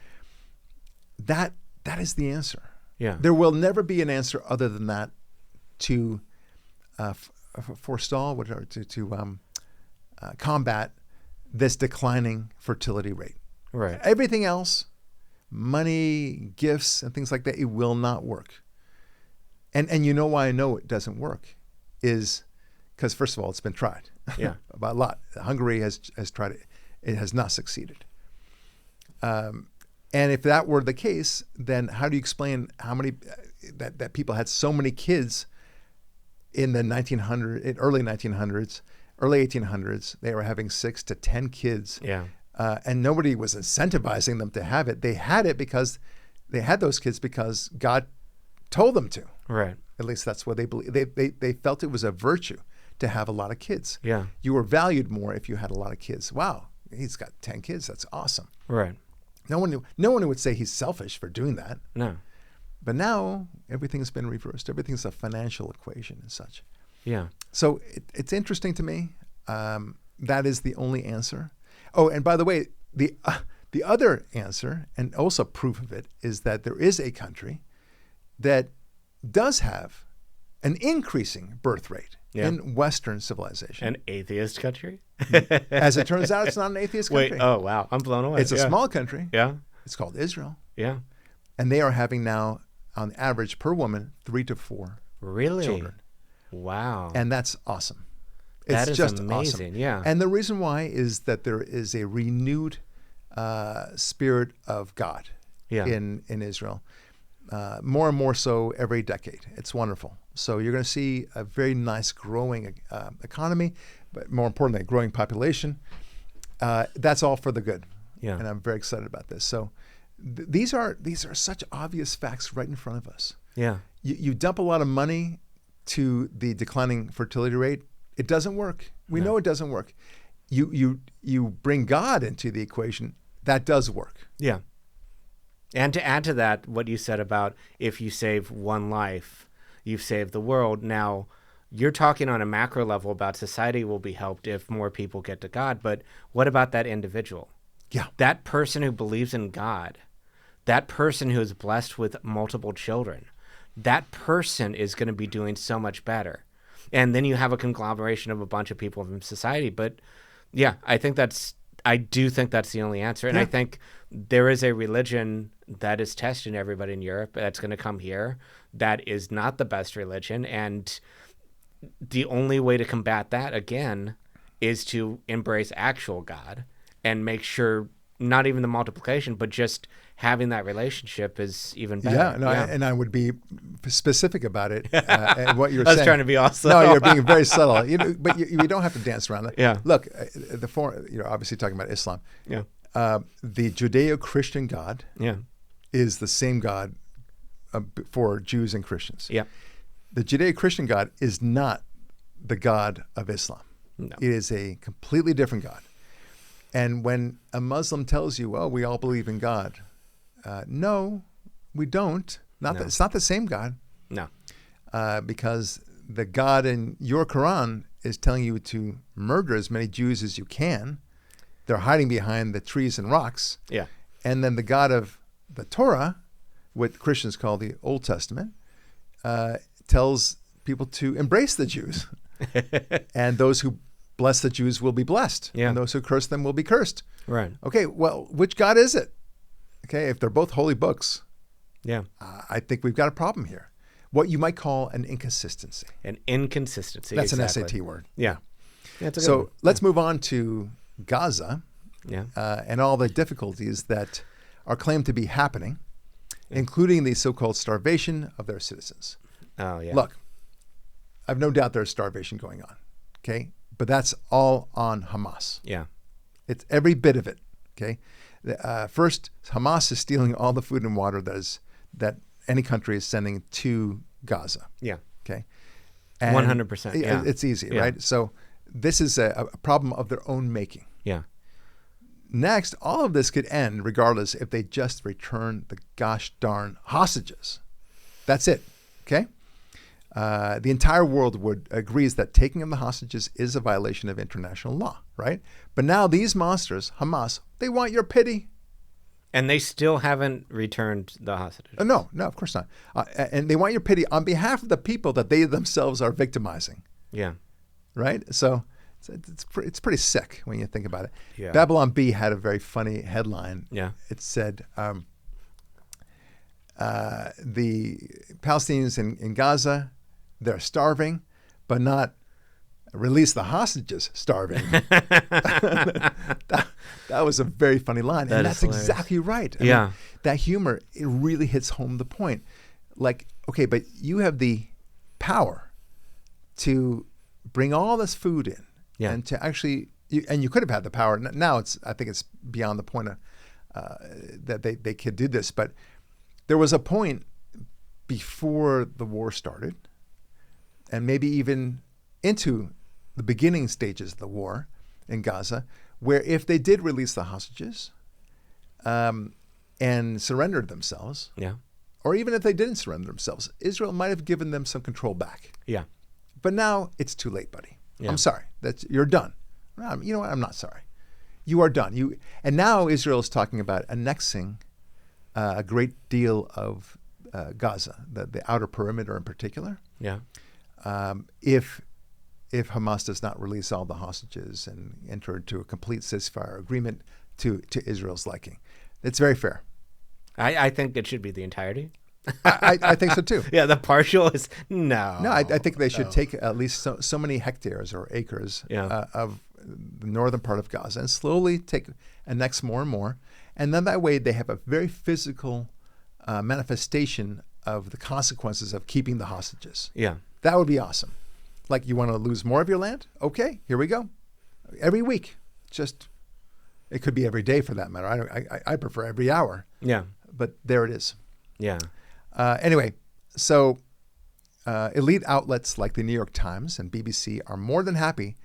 [SPEAKER 1] That is the answer.
[SPEAKER 2] Yeah.
[SPEAKER 1] There will never be an answer other than that to forestall, to combat this declining fertility rate.
[SPEAKER 2] Right.
[SPEAKER 1] Everything else, money, gifts, and things like that, it will not work. And you know why I know it doesn't work is because, first of all, it's been tried.
[SPEAKER 2] Yeah.
[SPEAKER 1] By a lot. Hungary has tried it. It has not succeeded. And if that were the case, then how do you explain how many that people had so many kids in the early 1900s, early 1800s, they were having 6 to 10 kids.
[SPEAKER 2] Yeah.
[SPEAKER 1] And nobody was incentivizing them to have it. They had it because they had those kids because God told them to.
[SPEAKER 2] Right.
[SPEAKER 1] At least that's what they believe. They felt it was a virtue to have a lot of kids.
[SPEAKER 2] Yeah.
[SPEAKER 1] You were valued more if you had a lot of kids. Wow, he's got 10 kids. That's awesome.
[SPEAKER 2] Right.
[SPEAKER 1] No one would say he's selfish for doing that.
[SPEAKER 2] No.
[SPEAKER 1] But now everything's been reversed. Everything's a financial equation and such.
[SPEAKER 2] Yeah.
[SPEAKER 1] So it's interesting to me. That is the only answer. Oh, and by the way, the other answer, and also proof of it, is that there is a country that does have an increasing birth rate in Western civilization.
[SPEAKER 2] An atheist country?
[SPEAKER 1] As it turns out, it's not an atheist country.
[SPEAKER 2] Wait, oh, wow. I'm blown away.
[SPEAKER 1] It's a small country.
[SPEAKER 2] Yeah.
[SPEAKER 1] It's called Israel.
[SPEAKER 2] Yeah.
[SPEAKER 1] And they are having now, on average, per woman, 3 to 4 children.
[SPEAKER 2] Wow.
[SPEAKER 1] And that's awesome.
[SPEAKER 2] That
[SPEAKER 1] It's
[SPEAKER 2] is
[SPEAKER 1] just
[SPEAKER 2] amazing.
[SPEAKER 1] awesome.
[SPEAKER 2] Yeah.
[SPEAKER 1] And the reason why is that there is a renewed spirit of God in Israel. More and more so every decade. It's wonderful. So you're going to see a very nice growing economy, but more importantly, a growing population. That's all for the good.
[SPEAKER 2] Yeah.
[SPEAKER 1] And I'm very excited about this. So these are such obvious facts right in front of us.
[SPEAKER 2] Yeah.
[SPEAKER 1] You dump a lot of money to the declining fertility rate, it doesn't work. We know it doesn't work. You bring God into the equation, that does work.
[SPEAKER 2] Yeah. And to add to that, what you said about if you save one life, you've saved the world. Now, you're talking on a macro level about society will be helped if more people get to God, but what about that individual?
[SPEAKER 1] Yeah.
[SPEAKER 2] That person who believes in God, that person who is blessed with multiple children, that person is going to be doing so much better. And then you have a conglomeration of a bunch of people from society. But yeah, I do think that's the only answer. And I think there is a religion that is testing everybody in Europe that's going to come here that is not the best religion. And the only way to combat that, again, is to embrace actual God and make sure not even the multiplication, but just having that relationship is even better.
[SPEAKER 1] And I would be specific about it. And what you're saying.
[SPEAKER 2] I was trying to be awesome.
[SPEAKER 1] No, you're being very subtle. But you don't have to dance around it.
[SPEAKER 2] Yeah.
[SPEAKER 1] Look, you're obviously talking about Islam.
[SPEAKER 2] Yeah.
[SPEAKER 1] The Judeo-Christian God is the same God for Jews and Christians.
[SPEAKER 2] Yeah.
[SPEAKER 1] The Judeo-Christian God is not the God of Islam.
[SPEAKER 2] No.
[SPEAKER 1] It is a completely different God. And when a Muslim tells you, "Well, we all believe in God," no, we don't. It's not the same God.
[SPEAKER 2] No.
[SPEAKER 1] Because the God in your Quran is telling you to murder as many Jews as you can. They're hiding behind the trees and rocks.
[SPEAKER 2] Yeah.
[SPEAKER 1] And then the God of the Torah, what Christians call the Old Testament, tells people to embrace the Jews. And those who bless the Jews will be blessed.
[SPEAKER 2] Yeah.
[SPEAKER 1] And those who curse them will be cursed.
[SPEAKER 2] Right.
[SPEAKER 1] Okay, well, which God is it? Okay, if they're both holy books, I think we've got a problem here. What you might call an inconsistency.
[SPEAKER 2] An inconsistency.
[SPEAKER 1] That's
[SPEAKER 2] exactly.
[SPEAKER 1] an SAT word.
[SPEAKER 2] Yeah. That's a good
[SPEAKER 1] So
[SPEAKER 2] one.
[SPEAKER 1] let's move on to Gaza
[SPEAKER 2] Yeah.
[SPEAKER 1] and all the difficulties that are claimed to be happening, including the so-called starvation of their citizens.
[SPEAKER 2] Oh, yeah.
[SPEAKER 1] Look, I've no doubt there's starvation going on, okay? But that's all on Hamas.
[SPEAKER 2] Yeah.
[SPEAKER 1] It's every bit of it, okay? First, Hamas is stealing all the food and water that any country is sending to Gaza.
[SPEAKER 2] Yeah.
[SPEAKER 1] Okay.
[SPEAKER 2] 100%. Yeah.
[SPEAKER 1] It's easy, right? So this is a problem of their own making.
[SPEAKER 2] Yeah.
[SPEAKER 1] Next, all of this could end regardless if they just return the gosh darn hostages. That's it. Okay. The entire world agrees that taking of the hostages is a violation of international law, right? But now these monsters, Hamas, they want your pity.
[SPEAKER 2] And they still haven't returned the hostages.
[SPEAKER 1] No, of course not. And they want your pity on behalf of the people that they themselves are victimizing.
[SPEAKER 2] Yeah.
[SPEAKER 1] Right? So it's pretty sick when you think about it.
[SPEAKER 2] Yeah.
[SPEAKER 1] Babylon Bee had a very funny headline.
[SPEAKER 2] Yeah.
[SPEAKER 1] It said, the Palestinians in Gaza, they're starving, but not release the hostages starving. That was a very funny line. And that's exactly right. I mean, that humor, it really hits home the point. Like, okay, but you have the power to bring all this food in
[SPEAKER 2] Yeah.
[SPEAKER 1] And to actually, you could have had the power. Now I think it's beyond the point of that they could do this. But there was a point before the war started, and maybe even into the beginning stages of the war in Gaza, where if they did release the hostages and surrendered themselves, or even if they didn't surrender themselves, Israel might have given them some control back.
[SPEAKER 2] Yeah.
[SPEAKER 1] But now it's too late, buddy.
[SPEAKER 2] Yeah.
[SPEAKER 1] I'm sorry. You're done. You know what? I'm not sorry. You are done. And now Israel is talking about annexing a great deal of Gaza, the outer perimeter in particular.
[SPEAKER 2] Yeah.
[SPEAKER 1] If Hamas does not release all the hostages and enter into a complete ceasefire agreement to Israel's liking, it's very fair.
[SPEAKER 2] I think it should be the entirety.
[SPEAKER 1] I think so too.
[SPEAKER 2] Yeah, the partial is no.
[SPEAKER 1] No, I think they should take at least so many hectares or acres of the northern part of Gaza and slowly annex more and more. And then that way they have a very physical manifestation of the consequences of keeping the hostages.
[SPEAKER 2] Yeah.
[SPEAKER 1] That would be awesome. Like, you want to lose more of your land? Okay, here we go. Every week. It could be every day for that matter. I prefer every hour.
[SPEAKER 2] Yeah.
[SPEAKER 1] But there it is.
[SPEAKER 2] Yeah.
[SPEAKER 1] Anyway, so elite outlets like the New York Times and BBC are more than happy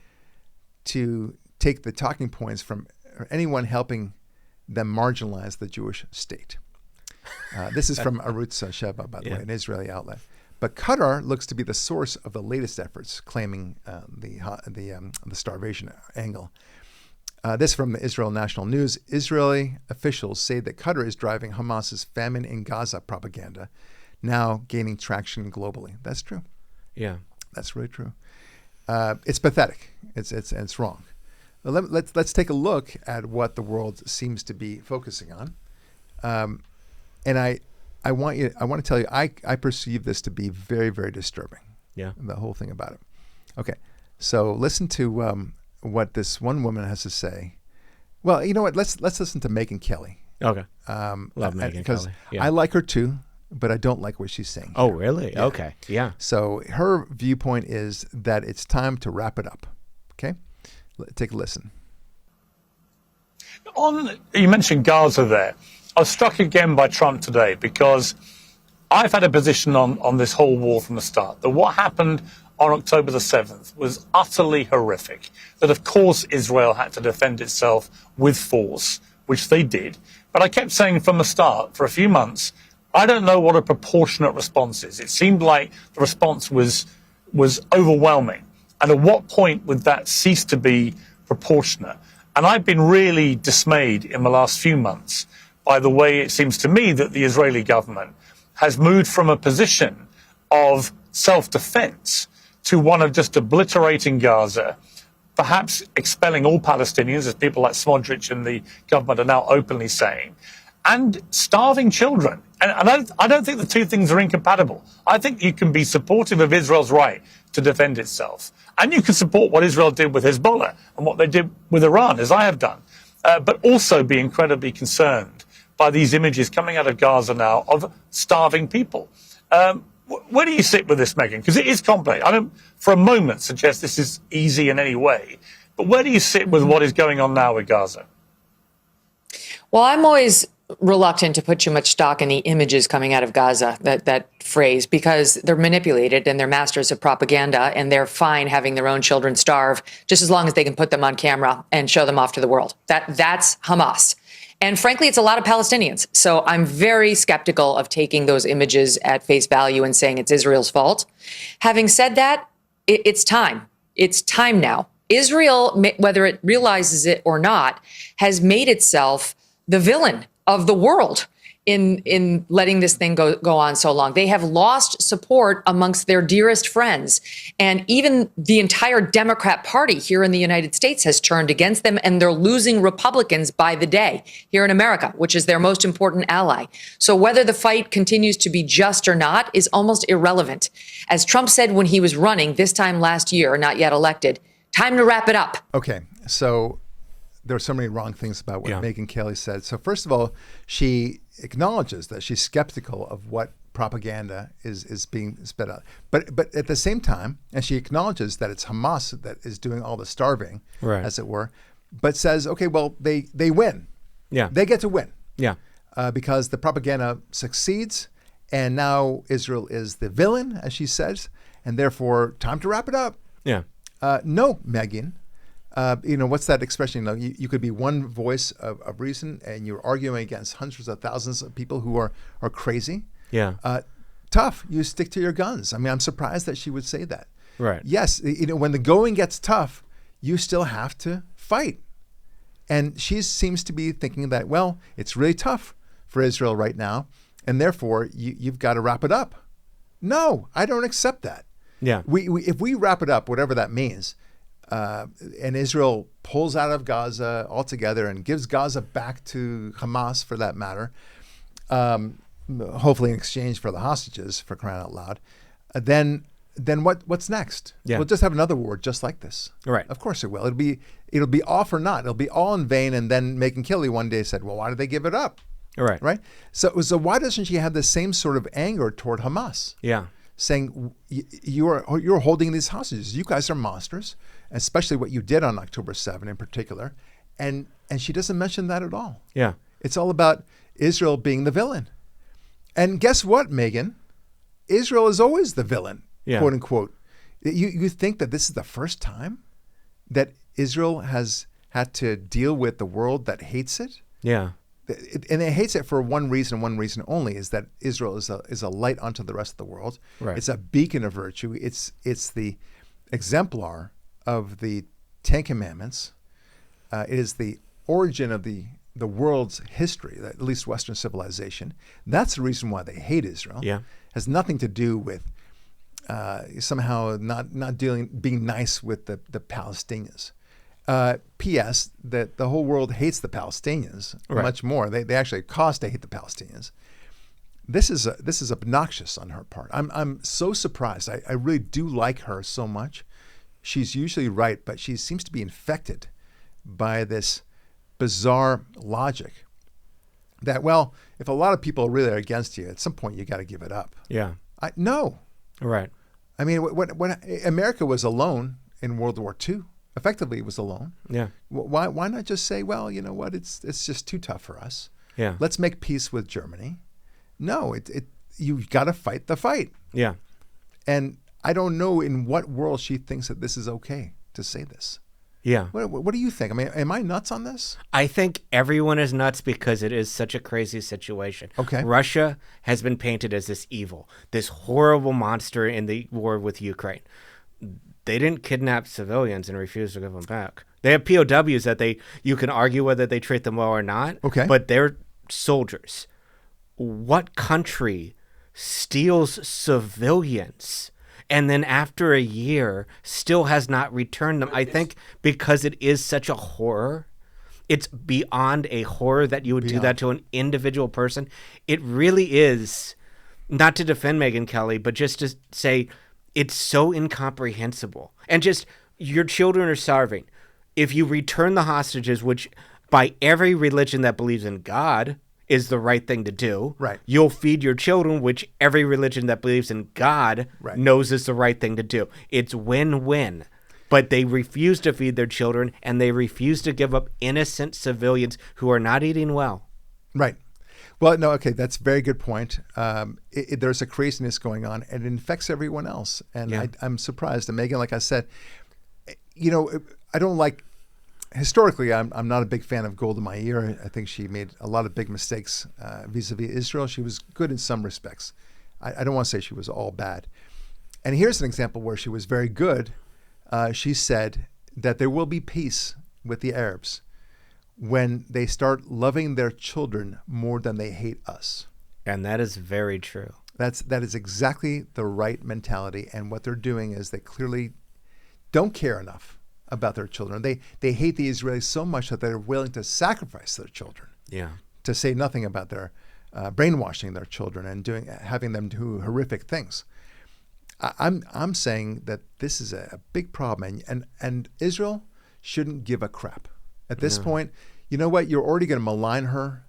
[SPEAKER 1] to take the talking points from anyone helping them marginalize the Jewish state. This is from Arutz Sheva, by the way, an Israeli outlet. But Qatar looks to be the source of the latest efforts, claiming the starvation angle. This from the Israel National News. Israeli officials say that Qatar is driving Hamas's famine in Gaza propaganda, now gaining traction globally. That's true.
[SPEAKER 2] Yeah.
[SPEAKER 1] That's really true. It's pathetic. It's wrong. But let's take a look at what the world seems to be focusing on. And I want to tell you, I perceive this to be very, very disturbing.
[SPEAKER 2] Yeah.
[SPEAKER 1] The whole thing about it. Okay. So listen to what this one woman has to say. Well, you know what? Let's listen to Megyn Kelly.
[SPEAKER 2] Okay. Love Megyn Kelly.
[SPEAKER 1] Because I like her too, but I don't like what she's saying.
[SPEAKER 2] Oh, really? Yeah. Okay. Yeah.
[SPEAKER 1] So her viewpoint is that it's time to wrap it up. Okay? Take a listen.
[SPEAKER 7] You mentioned Gaza there. I was struck again by Trump today because I've had a position on this whole war from the start, that what happened on October the 7th was utterly horrific, that of course Israel had to defend itself with force, which they did. But I kept saying from the start, for a few months, I don't know what a proportionate response is. It seemed like the response was overwhelming. And at what point would that cease to be proportionate? And I've been really dismayed in the last few months by the way it seems to me that the Israeli government has moved from a position of self-defense to one of just obliterating Gaza, perhaps expelling all Palestinians, as people like Smotrich and the government are now openly saying, and starving children. And I don't think the two things are incompatible. I think you can be supportive of Israel's right to defend itself, and you can support what Israel did with Hezbollah and what they did with Iran, as I have done, but also be incredibly concerned by these images coming out of Gaza now of starving people. Where do you sit with this, Megyn? Because it is complex. I don't for a moment suggest this is easy in any way, but where do you sit with what is going on now with Gaza?
[SPEAKER 8] Well, I'm always reluctant to put too much stock in the images coming out of Gaza, that phrase, because they're manipulated and they're masters of propaganda, and they're fine having their own children starve just as long as they can put them on camera and show them off to the world. That's Hamas. And frankly, it's a lot of Palestinians. So I'm very skeptical of taking those images at face value and saying it's Israel's fault. Having said that, it's time. It's time now. Israel, whether it realizes it or not, has made itself the villain of the world in letting this thing go on so long. They have lost support amongst their dearest friends. And even the entire Democrat Party here in the United States has turned against them, and they're losing Republicans by the day here in America, which is their most important ally. So whether the fight continues to be just or not is almost irrelevant. As Trump said when he was running this time last year, not yet elected, time to wrap it up.
[SPEAKER 1] Okay, so there are so many wrong things about what Megyn Kelly said. So first of all, she acknowledges that she's skeptical of what propaganda is being spit out. But at the same time, and she acknowledges that it's Hamas that is doing all the starving, as it were, but says, okay, well, they win.
[SPEAKER 2] Yeah.
[SPEAKER 1] They get to win.
[SPEAKER 2] Yeah.
[SPEAKER 1] Because the propaganda succeeds, and now Israel is the villain, as she says, and therefore time to wrap it up.
[SPEAKER 2] Yeah.
[SPEAKER 1] No, Megan. What's that expression? You could be one voice of reason, and you're arguing against hundreds of thousands of people who are crazy.
[SPEAKER 2] Yeah.
[SPEAKER 1] Tough. You stick to your guns. I mean, I'm surprised that she would say that.
[SPEAKER 2] Right.
[SPEAKER 1] Yes, when the going gets tough, you still have to fight. And she seems to be thinking that, well, it's really tough for Israel right now, and therefore you've got to wrap it up. No, I don't accept that.
[SPEAKER 2] Yeah.
[SPEAKER 1] If we wrap it up, whatever that means, and Israel pulls out of Gaza altogether and gives Gaza back to Hamas, for that matter, hopefully in exchange for the hostages, for crying out loud, then what's next?
[SPEAKER 2] Yeah.
[SPEAKER 1] We'll just have another war just like this.
[SPEAKER 2] Right.
[SPEAKER 1] Of course it will. It'll be all for naught. It'll be all in vain. And then Megyn Kelly one day said, well, why did they give it up?
[SPEAKER 2] Right.
[SPEAKER 1] Right. So why doesn't she have the same sort of anger toward Hamas?
[SPEAKER 2] Yeah.
[SPEAKER 1] Saying you're holding these hostages. You guys are monsters, especially what you did on October 7 in particular. And she doesn't mention that at all.
[SPEAKER 2] Yeah.
[SPEAKER 1] It's all about Israel being the villain. And guess what, Megan? Israel is always the villain, quote unquote. You think that this is the first time that Israel has had to deal with the world that hates it?
[SPEAKER 2] Yeah.
[SPEAKER 1] And it hates it for one reason only, is that Israel is a light unto the rest of the world.
[SPEAKER 2] Right.
[SPEAKER 1] It's a beacon of virtue. It's the exemplar of the Ten Commandments. It is the origin of the world's history, at least Western civilization. That's the reason why they hate Israel.
[SPEAKER 2] Yeah.
[SPEAKER 1] Has nothing to do with somehow not being nice with the Palestinians. P.S. that the whole world hates the Palestinians much more. They actually cause to hate the Palestinians. This is obnoxious on her part. I'm so surprised. I really do like her so much. She's usually right, but she seems to be infected by this bizarre logic that, well, if a lot of people really are against you, at some point you got to give it up.
[SPEAKER 2] Yeah.
[SPEAKER 1] No.
[SPEAKER 2] Right.
[SPEAKER 1] I mean, when America was alone in World War II, effectively it was alone.
[SPEAKER 2] Yeah.
[SPEAKER 1] Why not just say, well, you know what, it's just too tough for us.
[SPEAKER 2] Yeah.
[SPEAKER 1] Let's make peace with Germany. No, you've got to fight the fight.
[SPEAKER 2] Yeah.
[SPEAKER 1] And I don't know in what world she thinks that this is okay to say this.
[SPEAKER 2] Yeah.
[SPEAKER 1] What do you think? I mean, am I nuts on this?
[SPEAKER 2] I think everyone is nuts because it is such a crazy situation.
[SPEAKER 1] Okay.
[SPEAKER 2] Russia has been painted as this evil, this horrible monster in the war with Ukraine. They didn't kidnap civilians and refuse to give them back. They have POWs that you can argue whether they treat them well or not.
[SPEAKER 1] Okay.
[SPEAKER 2] But they're soldiers. What country steals civilians and then after a year still has not returned them? I think because it is such a horror. It's beyond a horror that you would do that to an individual person. It really is, not to defend Megyn Kelly, but just to say it's so incomprehensible. And just, your children are starving. If you return the hostages, which by every religion that believes in God is the right thing to do,
[SPEAKER 1] right,
[SPEAKER 2] you'll feed your children, which every religion that believes in God knows is the right thing to do. It's win-win. But they refuse to feed their children, and they refuse to give up innocent civilians who are not eating well.
[SPEAKER 1] Right. Well, no, okay, that's a very good point. There's a craziness going on, and it infects everyone else. And I'm surprised. And Megan, like I said, I don't like, historically, I'm not a big fan of Golda Meir. I think she made a lot of big mistakes vis-a-vis Israel. She was good in some respects. I don't want to say she was all bad. And here's an example where she was very good. She said that there will be peace with the Arabs when they start loving their children more than they hate us.
[SPEAKER 2] And that is very true.
[SPEAKER 1] That is exactly the right mentality. And what they're doing is they clearly don't care enough about their children. They hate the Israelis so much that they're willing to sacrifice their children.
[SPEAKER 2] Yeah.
[SPEAKER 1] To say nothing about their brainwashing their children and having them do horrific things. I'm saying that this is a big problem, and Israel shouldn't give a crap at this point. You know what? You're already going to malign her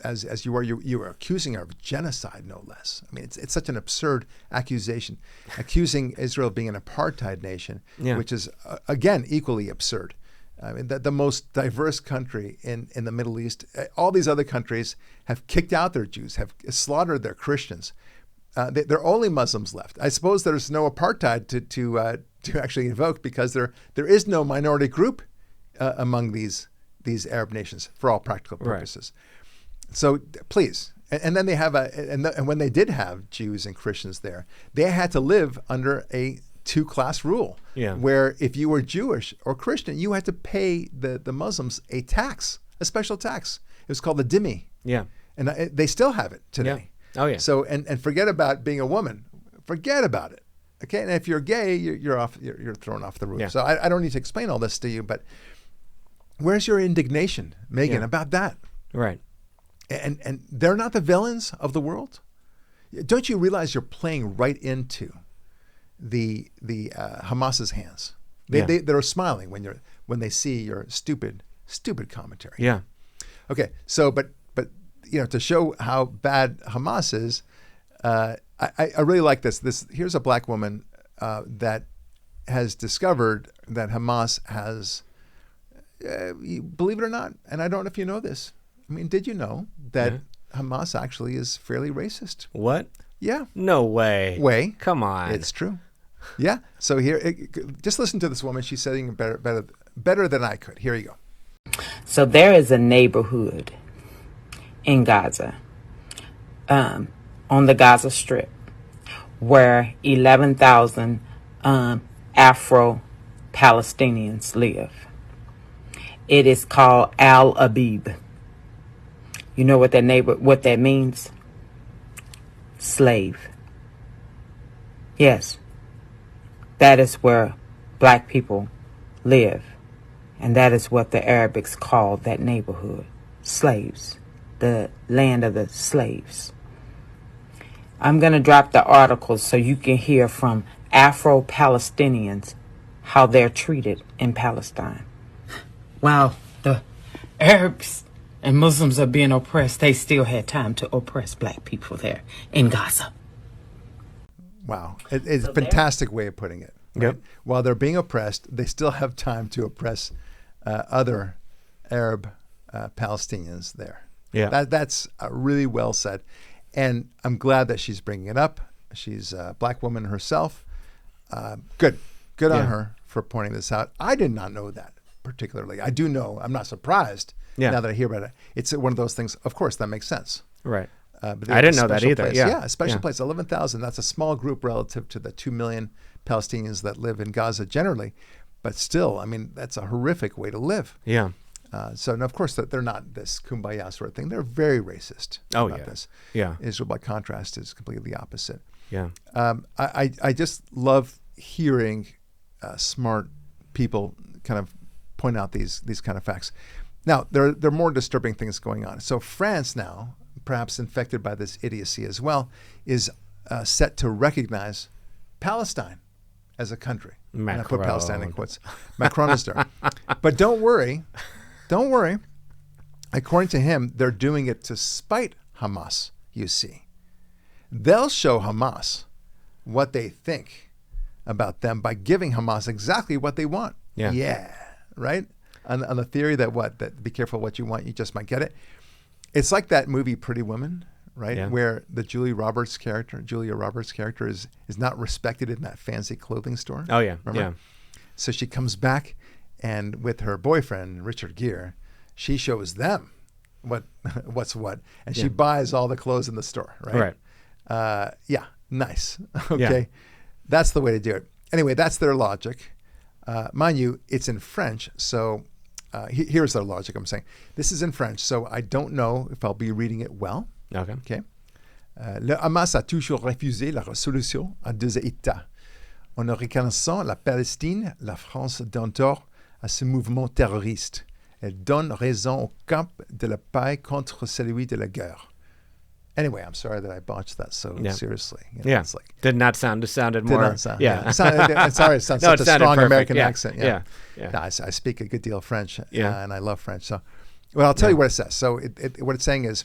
[SPEAKER 1] as you are, you are accusing her of genocide, no less. I mean, it's such an absurd accusation, accusing Israel of being an apartheid nation, which is again equally absurd. I mean, the most diverse country in the Middle East. All these other countries have kicked out their Jews, have slaughtered their Christians. There are only Muslims left. I suppose there's no apartheid to actually invoke, because there is no minority group among these Arab nations for all practical purposes. Right. So please, and then they have and when they did have Jews and Christians there, they had to live under a two-class rule, where if you were Jewish or Christian, you had to pay the Muslims a tax, a special tax. It was called the dhimmi. Yeah, and they still have it today.
[SPEAKER 2] Yeah. Oh yeah.
[SPEAKER 1] So and forget about being a woman. Forget about it. Okay, and if you're gay, you're off. You're thrown off the roof. Yeah. So I don't need to explain all this to you, but where's your indignation, Megan, about that?
[SPEAKER 2] Right.
[SPEAKER 1] And they're not the villains of the world. Don't you realize you're playing right into the Hamas's hands? They're smiling when they see your stupid commentary.
[SPEAKER 2] Yeah.
[SPEAKER 1] Okay. So, but to show how bad Hamas is, I really like this. Here's a black woman that has discovered that Hamas has, believe it or not, and I don't know if you know this. I mean, did you know that Hamas actually is fairly racist?
[SPEAKER 2] What?
[SPEAKER 1] Yeah.
[SPEAKER 2] No way.
[SPEAKER 1] Come
[SPEAKER 2] on.
[SPEAKER 1] It's true. Yeah. So here, just listen to this woman. She's saying better than I could. Here you go.
[SPEAKER 9] So there is a neighborhood in Gaza, on the Gaza Strip, where 11,000 Afro-Palestinians live. It is called Al Abib. You know what that means? Slave. Yes. That is where black people live. And that is what the Arabics call that neighborhood. Slaves. The land of the slaves. I'm going to drop the articles so you can hear from Afro-Palestinians how they're treated in Palestine. While the Arabs and Muslims are being oppressed, they still had time to oppress black people there in Gaza.
[SPEAKER 1] Wow. It's a fantastic way of putting it. Right?
[SPEAKER 2] Yep.
[SPEAKER 1] While they're being oppressed, they still have time to oppress other Arab Palestinians there.
[SPEAKER 2] Yeah.
[SPEAKER 1] That's really well said. And I'm glad that she's bringing it up. She's a black woman herself. Good on her for pointing this out. I did not know that particularly. I do know. I'm not surprised now that I hear about it. It's one of those things, of course, that makes sense.
[SPEAKER 2] Right.
[SPEAKER 1] But
[SPEAKER 2] I didn't know that either.
[SPEAKER 1] Place. Yeah, a special place. 11,000. That's a small group relative to the 2 million Palestinians that live in Gaza generally. But still, I mean, that's a horrific way to live.
[SPEAKER 2] Yeah.
[SPEAKER 1] So, and of course, that they're not this kumbaya sort of thing. They're very racist about this.
[SPEAKER 2] Yeah.
[SPEAKER 1] Israel, by contrast, is completely the opposite.
[SPEAKER 2] Yeah.
[SPEAKER 1] I just love hearing smart people kind of point out these kind of facts. Now, there are more disturbing things going on. So France now, perhaps infected by this idiocy as well, is set to recognize Palestine as a country.
[SPEAKER 2] Macron.
[SPEAKER 1] And I put Palestine in quotes. Macron is there. But don't worry. According to him, they're doing it to spite Hamas, you see. They'll show Hamas what they think about them by giving Hamas exactly what they want. Yeah. Right? On the theory that be careful what you want, you just might get it. It's like that movie Pretty Woman, right?
[SPEAKER 2] Yeah.
[SPEAKER 1] Where the Julia Roberts character is not respected in that fancy clothing store.
[SPEAKER 2] Oh, yeah.
[SPEAKER 1] Remember?
[SPEAKER 2] Yeah.
[SPEAKER 1] So she comes back, and with her boyfriend, Richard Gere, she shows them what's what. And she buys all the clothes in the store, right?
[SPEAKER 2] Right.
[SPEAKER 1] Yeah, nice. Okay. Yeah. That's the way to do it. Anyway, that's their logic. Mind you, it's in French, so here's their logic, I'm saying. This is in French, so I don't know if I'll be reading it well.
[SPEAKER 2] Okay.
[SPEAKER 1] Le Hamas a toujours refusé la solution à deux États. En reconnaissant la Palestine, la France donne tort à ce mouvement terroriste. Elle donne raison au camp de la paix contre celui de la guerre. Anyway, I'm sorry that I botched that so seriously.
[SPEAKER 2] It's like, did not sound. It sounded more.
[SPEAKER 1] Did not sound. Yeah. Sorry, it sounds such a strong
[SPEAKER 2] perfect.
[SPEAKER 1] American accent.
[SPEAKER 2] Yeah.
[SPEAKER 1] No, I speak a good deal of French, and I love French. So, well, I'll tell you what it says. So, what it's saying is,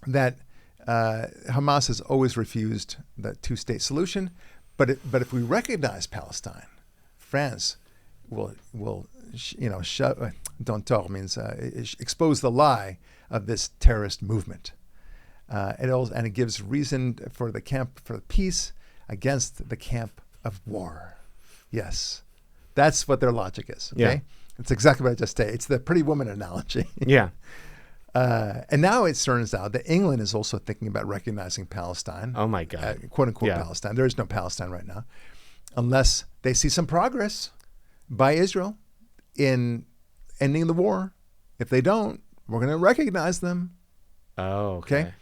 [SPEAKER 1] that Hamas has always refused the two-state solution, but if we recognize Palestine, France will expose the lie of this terrorist movement. It gives reason for the camp for peace against the camp of war. Yes, that's what their logic is. Okay,
[SPEAKER 2] Yeah.
[SPEAKER 1] it's exactly what I just said. It's the pretty woman analogy.
[SPEAKER 2] Yeah.
[SPEAKER 1] And now it turns out that England is also thinking about recognizing Palestine.
[SPEAKER 2] Oh my God.
[SPEAKER 1] Quote unquote
[SPEAKER 2] Yeah.
[SPEAKER 1] Palestine. There is no Palestine right now, unless they see some progress by Israel in ending the war. If they don't, we're going to recognize them.
[SPEAKER 2] Oh, okay.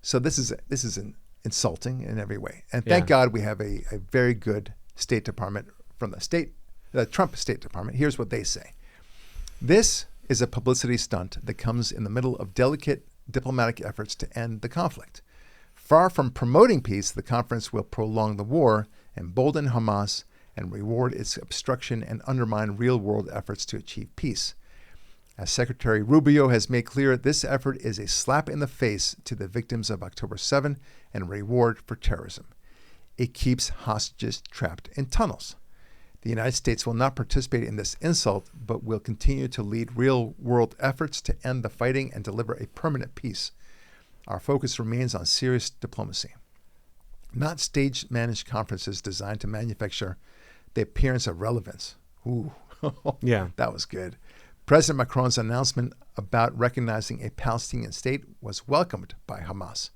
[SPEAKER 1] So this is insulting in every way. And thank God we have a very good State Department from the Trump State Department. Here's what they say. This is a publicity stunt that comes in the middle of delicate diplomatic efforts to end the conflict. Far from promoting peace, the conference will prolong the war, embolden Hamas, and reward its obstruction and undermine real-world efforts to achieve peace. As Secretary Rubio has made clear, this effort is a slap in the face to the victims of October 7 and a reward for terrorism. It keeps hostages trapped in tunnels. The United States will not participate in this insult, but will continue to lead real-world efforts to end the fighting and deliver a permanent peace. Our focus remains on serious diplomacy, not stage-managed conferences designed to manufacture the appearance of relevance. Ooh,
[SPEAKER 2] Yeah.
[SPEAKER 1] that was good. President Macron's announcement about recognizing a Palestinian state was welcomed by Hamas.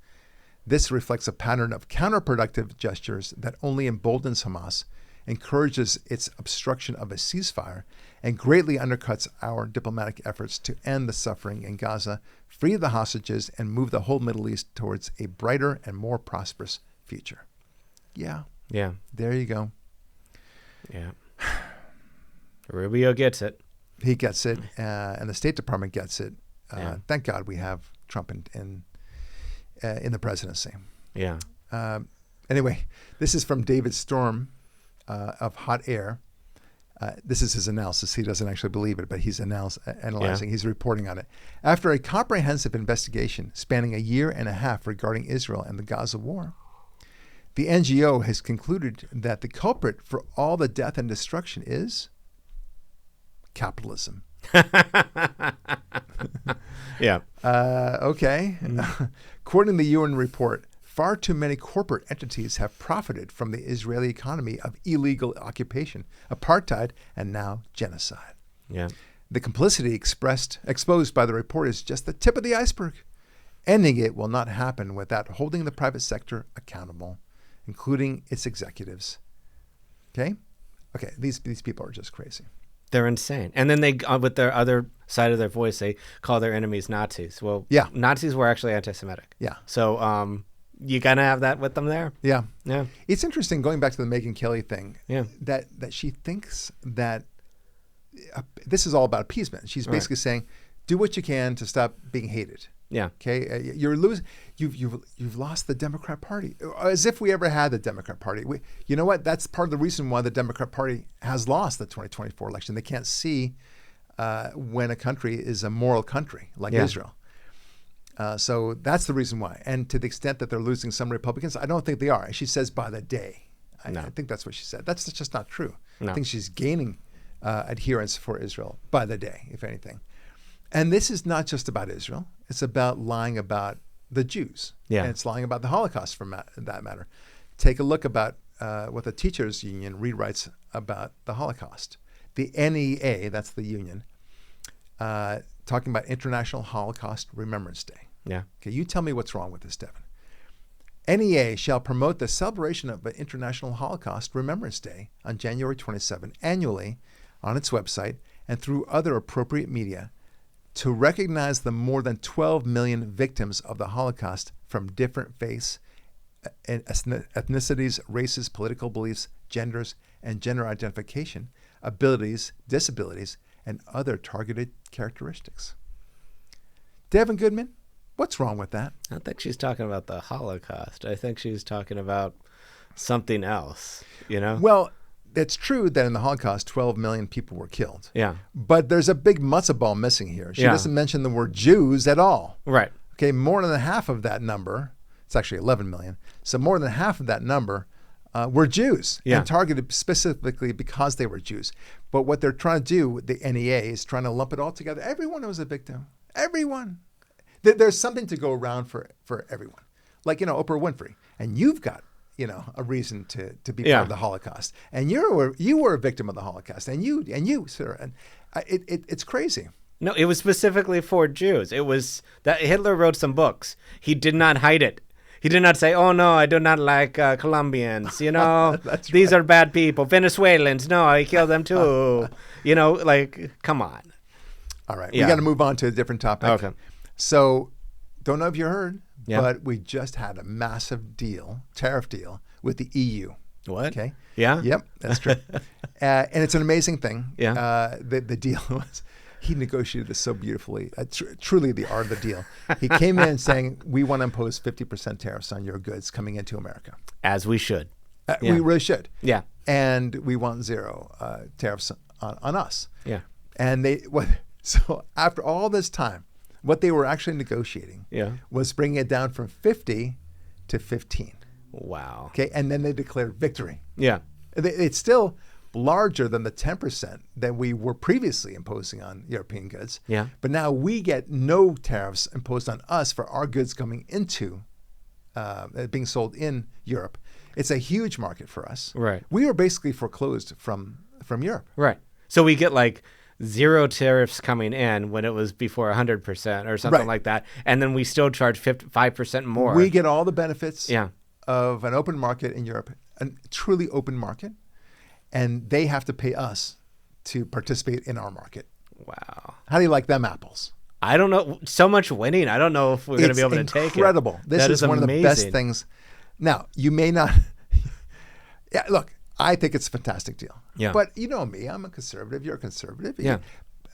[SPEAKER 1] This reflects a pattern of counterproductive gestures that only emboldens Hamas, encourages its obstruction of a ceasefire, and greatly undercuts our diplomatic efforts to end the suffering in Gaza, free the hostages, and move the whole Middle East towards a brighter and more prosperous future. Yeah.
[SPEAKER 2] Yeah.
[SPEAKER 1] There you go.
[SPEAKER 2] Yeah. Rubio gets it.
[SPEAKER 1] He gets it, and the State Department gets it.
[SPEAKER 2] Yeah.
[SPEAKER 1] Thank God we have Trump in the presidency.
[SPEAKER 2] Yeah.
[SPEAKER 1] Anyway, this is from David Storm of Hot Air. This is his analysis. He doesn't actually believe it, but he's analyzing. He's reporting on it. After a comprehensive investigation spanning a year and a half regarding Israel and the Gaza war, the NGO has concluded that the culprit for all the death and destruction is capitalism.
[SPEAKER 2] Yeah.
[SPEAKER 1] Okay. According to the UN report, far too many corporate entities have profited from the Israeli economy of illegal occupation, apartheid, and now genocide.
[SPEAKER 2] Yeah.
[SPEAKER 1] The complicity exposed by the report is just the tip of the iceberg. Ending it will not happen without holding the private sector accountable, including its executives. Okay? Okay, these people are just crazy.
[SPEAKER 2] They're insane. And then they, with their other side of their voice, they call their enemies Nazis. Well,
[SPEAKER 1] yeah.
[SPEAKER 2] Nazis were actually anti-Semitic.
[SPEAKER 1] Yeah.
[SPEAKER 2] So you kind of have that with them there.
[SPEAKER 1] Yeah.
[SPEAKER 2] Yeah.
[SPEAKER 1] It's interesting, going back to the Megyn Kelly thing,
[SPEAKER 2] yeah.
[SPEAKER 1] that she thinks that this is all about appeasement. She's basically saying, do what you can to stop being hated.
[SPEAKER 2] Yeah.
[SPEAKER 1] Okay. You're losing. You've lost the Democrat Party, as if we ever had the Democrat Party. You know what? That's part of the reason why the Democrat Party has lost the 2024 election. They can't see when a country is a moral country like Israel. So that's the reason why. And to the extent that they're losing some Republicans, I don't think they are. And she says by the day. I think that's what she said. That's just not true.
[SPEAKER 2] No.
[SPEAKER 1] I think she's gaining adherence for Israel by the day, if anything. And this is not just about Israel. It's about lying about the Jews.
[SPEAKER 2] Yeah.
[SPEAKER 1] And it's lying about the Holocaust, for that matter. Take a look about what the teachers union rewrites about the Holocaust. The NEA, that's the union, talking about International Holocaust Remembrance Day.
[SPEAKER 2] Yeah.
[SPEAKER 1] Okay, you tell me what's wrong with this, Devin. NEA shall promote the celebration of an International Holocaust Remembrance Day on January 27 annually on its website and through other appropriate media to recognize the more than 12 million victims of the Holocaust from different faiths, ethnicities, races, political beliefs, genders, and gender identification, abilities, disabilities, and other targeted characteristics. Devin Goodman, what's wrong with that?
[SPEAKER 2] I don't think she's talking about the Holocaust. I think she's talking about something else, you know?
[SPEAKER 1] Well, it's true that in the Holocaust, 12 million people were killed.
[SPEAKER 2] Yeah.
[SPEAKER 1] But there's a big matzo ball missing here. She doesn't mention the word Jews at all.
[SPEAKER 2] Right.
[SPEAKER 1] Okay, more than half of that number, it's actually 11 million. So more than half of that number were Jews and targeted specifically because they were Jews. But what they're trying to do, the NEA, is trying to lump it all together. Everyone was a victim. Everyone. There's something to go around for everyone. Like, Oprah Winfrey. And you've got, a reason to be part of the Holocaust. And you were a victim of the Holocaust. And you, sir. And it's crazy.
[SPEAKER 2] No, it was specifically for Jews. It was that Hitler wrote some books. He did not hide it. He did not say, "Oh no, I do not like Colombians. These are bad people. Venezuelans, no, I kill them too." Come on.
[SPEAKER 1] All right, we got to move on to a different topic.
[SPEAKER 2] Okay.
[SPEAKER 1] So, don't know if you heard, but we just had a massive tariff deal with the EU.
[SPEAKER 2] What?
[SPEAKER 1] Okay.
[SPEAKER 2] Yeah.
[SPEAKER 1] Yep, that's true. And it's an amazing thing.
[SPEAKER 2] Yeah.
[SPEAKER 1] The deal was. He negotiated this so beautifully. Truly the art of the deal. He came in saying, we want to impose 50% tariffs on your goods coming into America.
[SPEAKER 2] As we should.
[SPEAKER 1] We really should.
[SPEAKER 2] Yeah.
[SPEAKER 1] And we want zero tariffs on us.
[SPEAKER 2] Yeah.
[SPEAKER 1] And so after all this time, what they were actually negotiating was bringing it down from 50 to 15.
[SPEAKER 2] Wow.
[SPEAKER 1] Okay. And then they declared victory.
[SPEAKER 2] Yeah.
[SPEAKER 1] It's still larger than the 10% that we were previously imposing on European goods.
[SPEAKER 2] Yeah.
[SPEAKER 1] But now we get no tariffs imposed on us for our goods coming into being sold in Europe. It's a huge market for us.
[SPEAKER 2] Right.
[SPEAKER 1] We were basically foreclosed from Europe.
[SPEAKER 2] Right. So we get like zero tariffs coming in when it was before 100% or something like that. And then we still charge 5% more.
[SPEAKER 1] We get all the benefits of an open market in Europe, a truly open market. And they have to pay us to participate in our market.
[SPEAKER 2] Wow.
[SPEAKER 1] How do you like them apples?
[SPEAKER 2] I don't know. So much winning. I don't know if we're going to be able to take it.
[SPEAKER 1] It's incredible. This is one of the best things. Now, you may not. Look, I think it's a fantastic deal.
[SPEAKER 2] Yeah.
[SPEAKER 1] But you know me. I'm a conservative. You're a conservative.
[SPEAKER 2] Yeah.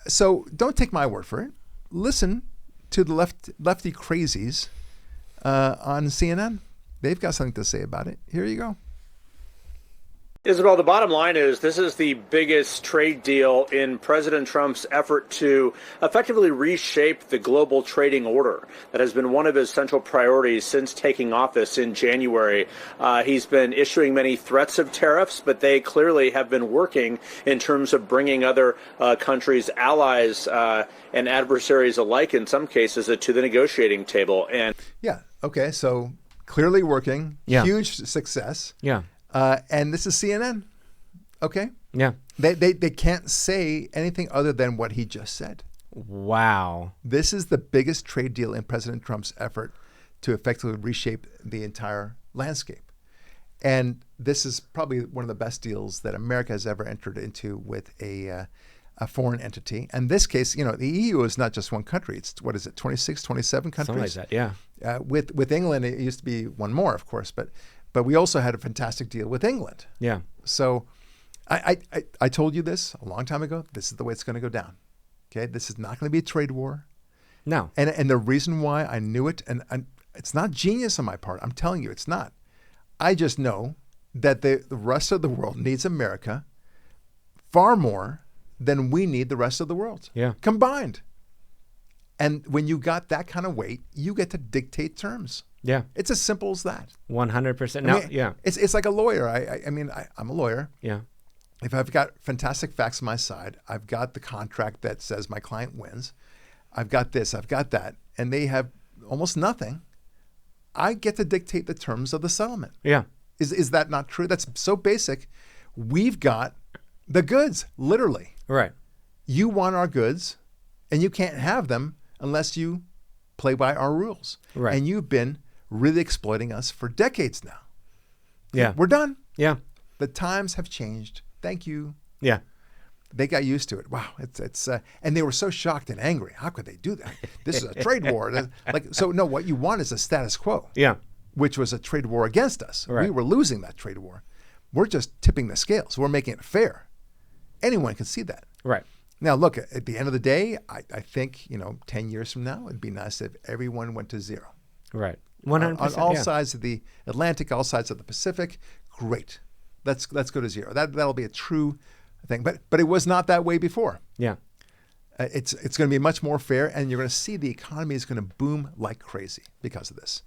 [SPEAKER 1] So don't take my word for it. Listen to the lefty crazies on CNN. They've got something to say about it. Here you go.
[SPEAKER 10] Isabel, the bottom line is this is the biggest trade deal in President Trump's effort to effectively reshape the global trading order. That has been one of his central priorities since taking office in January. He's been issuing many threats of tariffs, but they clearly have been working in terms of bringing other countries, allies, and adversaries alike, in some cases, to the negotiating table. And
[SPEAKER 1] okay, so clearly working, huge success.
[SPEAKER 2] Yeah.
[SPEAKER 1] And this is CNN, okay?
[SPEAKER 2] Yeah.
[SPEAKER 1] They can't say anything other than what he just said.
[SPEAKER 2] Wow.
[SPEAKER 1] This is the biggest trade deal in President Trump's effort to effectively reshape the entire landscape. And this is probably one of the best deals that America has ever entered into with a foreign entity. And in this case, the EU is not just one country. It's, 26, 27 countries?
[SPEAKER 2] Something like that, yeah.
[SPEAKER 1] With England, it used to be one more, of course, but we also had a fantastic deal with England.
[SPEAKER 2] Yeah.
[SPEAKER 1] So I told you this a long time ago. This is the way it's going to go down. Okay. This is not going to be a trade war.
[SPEAKER 2] No.
[SPEAKER 1] And the reason why I knew it, and it's not genius on my part. I'm telling you, it's not. I just know that the rest of the world needs America far more than we need the rest of the world.
[SPEAKER 2] Yeah.
[SPEAKER 1] Combined. And when you got that kind of weight, you get to dictate terms.
[SPEAKER 2] Yeah.
[SPEAKER 1] It's as simple as that.
[SPEAKER 2] 100%. No, yeah.
[SPEAKER 1] It's like a lawyer. I'm a lawyer.
[SPEAKER 2] Yeah.
[SPEAKER 1] If I've got fantastic facts on my side, I've got the contract that says my client wins. I've got this, I've got that, and they have almost nothing. I get to dictate the terms of the settlement.
[SPEAKER 2] Yeah.
[SPEAKER 1] Is that not true? That's so basic. We've got the goods, literally.
[SPEAKER 2] Right.
[SPEAKER 1] You want our goods, and you can't have them unless you play by our rules.
[SPEAKER 2] Right.
[SPEAKER 1] And you've been really exploiting us for decades now.
[SPEAKER 2] Yeah.
[SPEAKER 1] We're done.
[SPEAKER 2] Yeah.
[SPEAKER 1] The times have changed. Thank you.
[SPEAKER 2] Yeah.
[SPEAKER 1] They got used to it. Wow. It's and they were so shocked and angry. How could they do that? This is a trade war. No, what you want is a status quo.
[SPEAKER 2] Yeah.
[SPEAKER 1] Which was a trade war against us.
[SPEAKER 2] Right.
[SPEAKER 1] We were losing that trade war. We're just tipping the scales. We're making it fair. Anyone can see that.
[SPEAKER 2] Right.
[SPEAKER 1] Now, look, at the end of the day, I think, 10 years from now, it'd be nice if everyone went to zero.
[SPEAKER 2] Right. 100%.
[SPEAKER 1] On all sides of the Atlantic, all sides of the Pacific, great. Let's go to zero. That'll be a true thing. But it was not that way before.
[SPEAKER 2] Yeah.
[SPEAKER 1] It's going to be much more fair, and you're going to see the economy is going to boom like crazy because of this.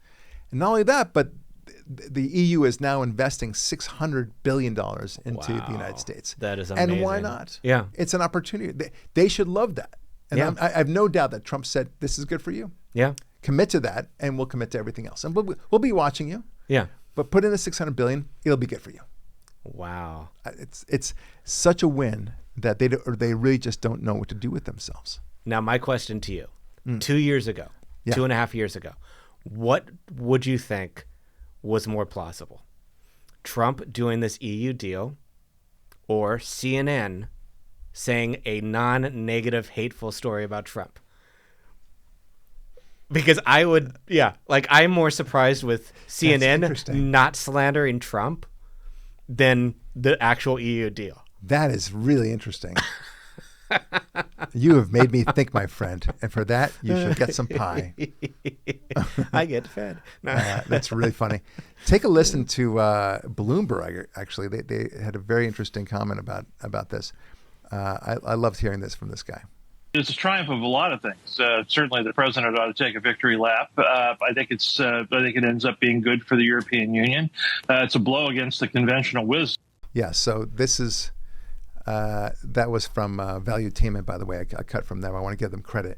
[SPEAKER 1] And not only that, but the EU is now investing $600 billion into the United States.
[SPEAKER 2] That is amazing.
[SPEAKER 1] And why not?
[SPEAKER 2] Yeah.
[SPEAKER 1] It's an opportunity. They should love that. And I have no doubt that Trump said, this is good for you.
[SPEAKER 2] Yeah.
[SPEAKER 1] Commit to that, and we'll commit to everything else. And we'll be watching you.
[SPEAKER 2] Yeah.
[SPEAKER 1] But put in the $600 billion, it'll be good for you.
[SPEAKER 2] Wow.
[SPEAKER 1] It's such a win that they really just don't know what to do with themselves.
[SPEAKER 2] Now, my question to you, 2 years ago, 2.5 years ago, what would you think was more plausible? Trump doing this EU deal or CNN saying a non-negative, hateful story about Trump? Because I'm more surprised with CNN not slandering Trump than the actual EU deal.
[SPEAKER 1] That is really interesting. You have made me think, my friend, and for that you should get some pie.
[SPEAKER 2] I get fed. No.
[SPEAKER 1] That's really funny. Take a listen to Bloomberg. Actually, they had a very interesting comment about this. I loved hearing this from this guy.
[SPEAKER 11] It's a triumph of a lot of things. Certainly, the president ought to take a victory lap. I think it ends up being good for the European Union. It's a blow against the conventional wisdom.
[SPEAKER 1] Yeah. So this is that was from Valuetainment, by the way. I cut from them. I want to give them credit.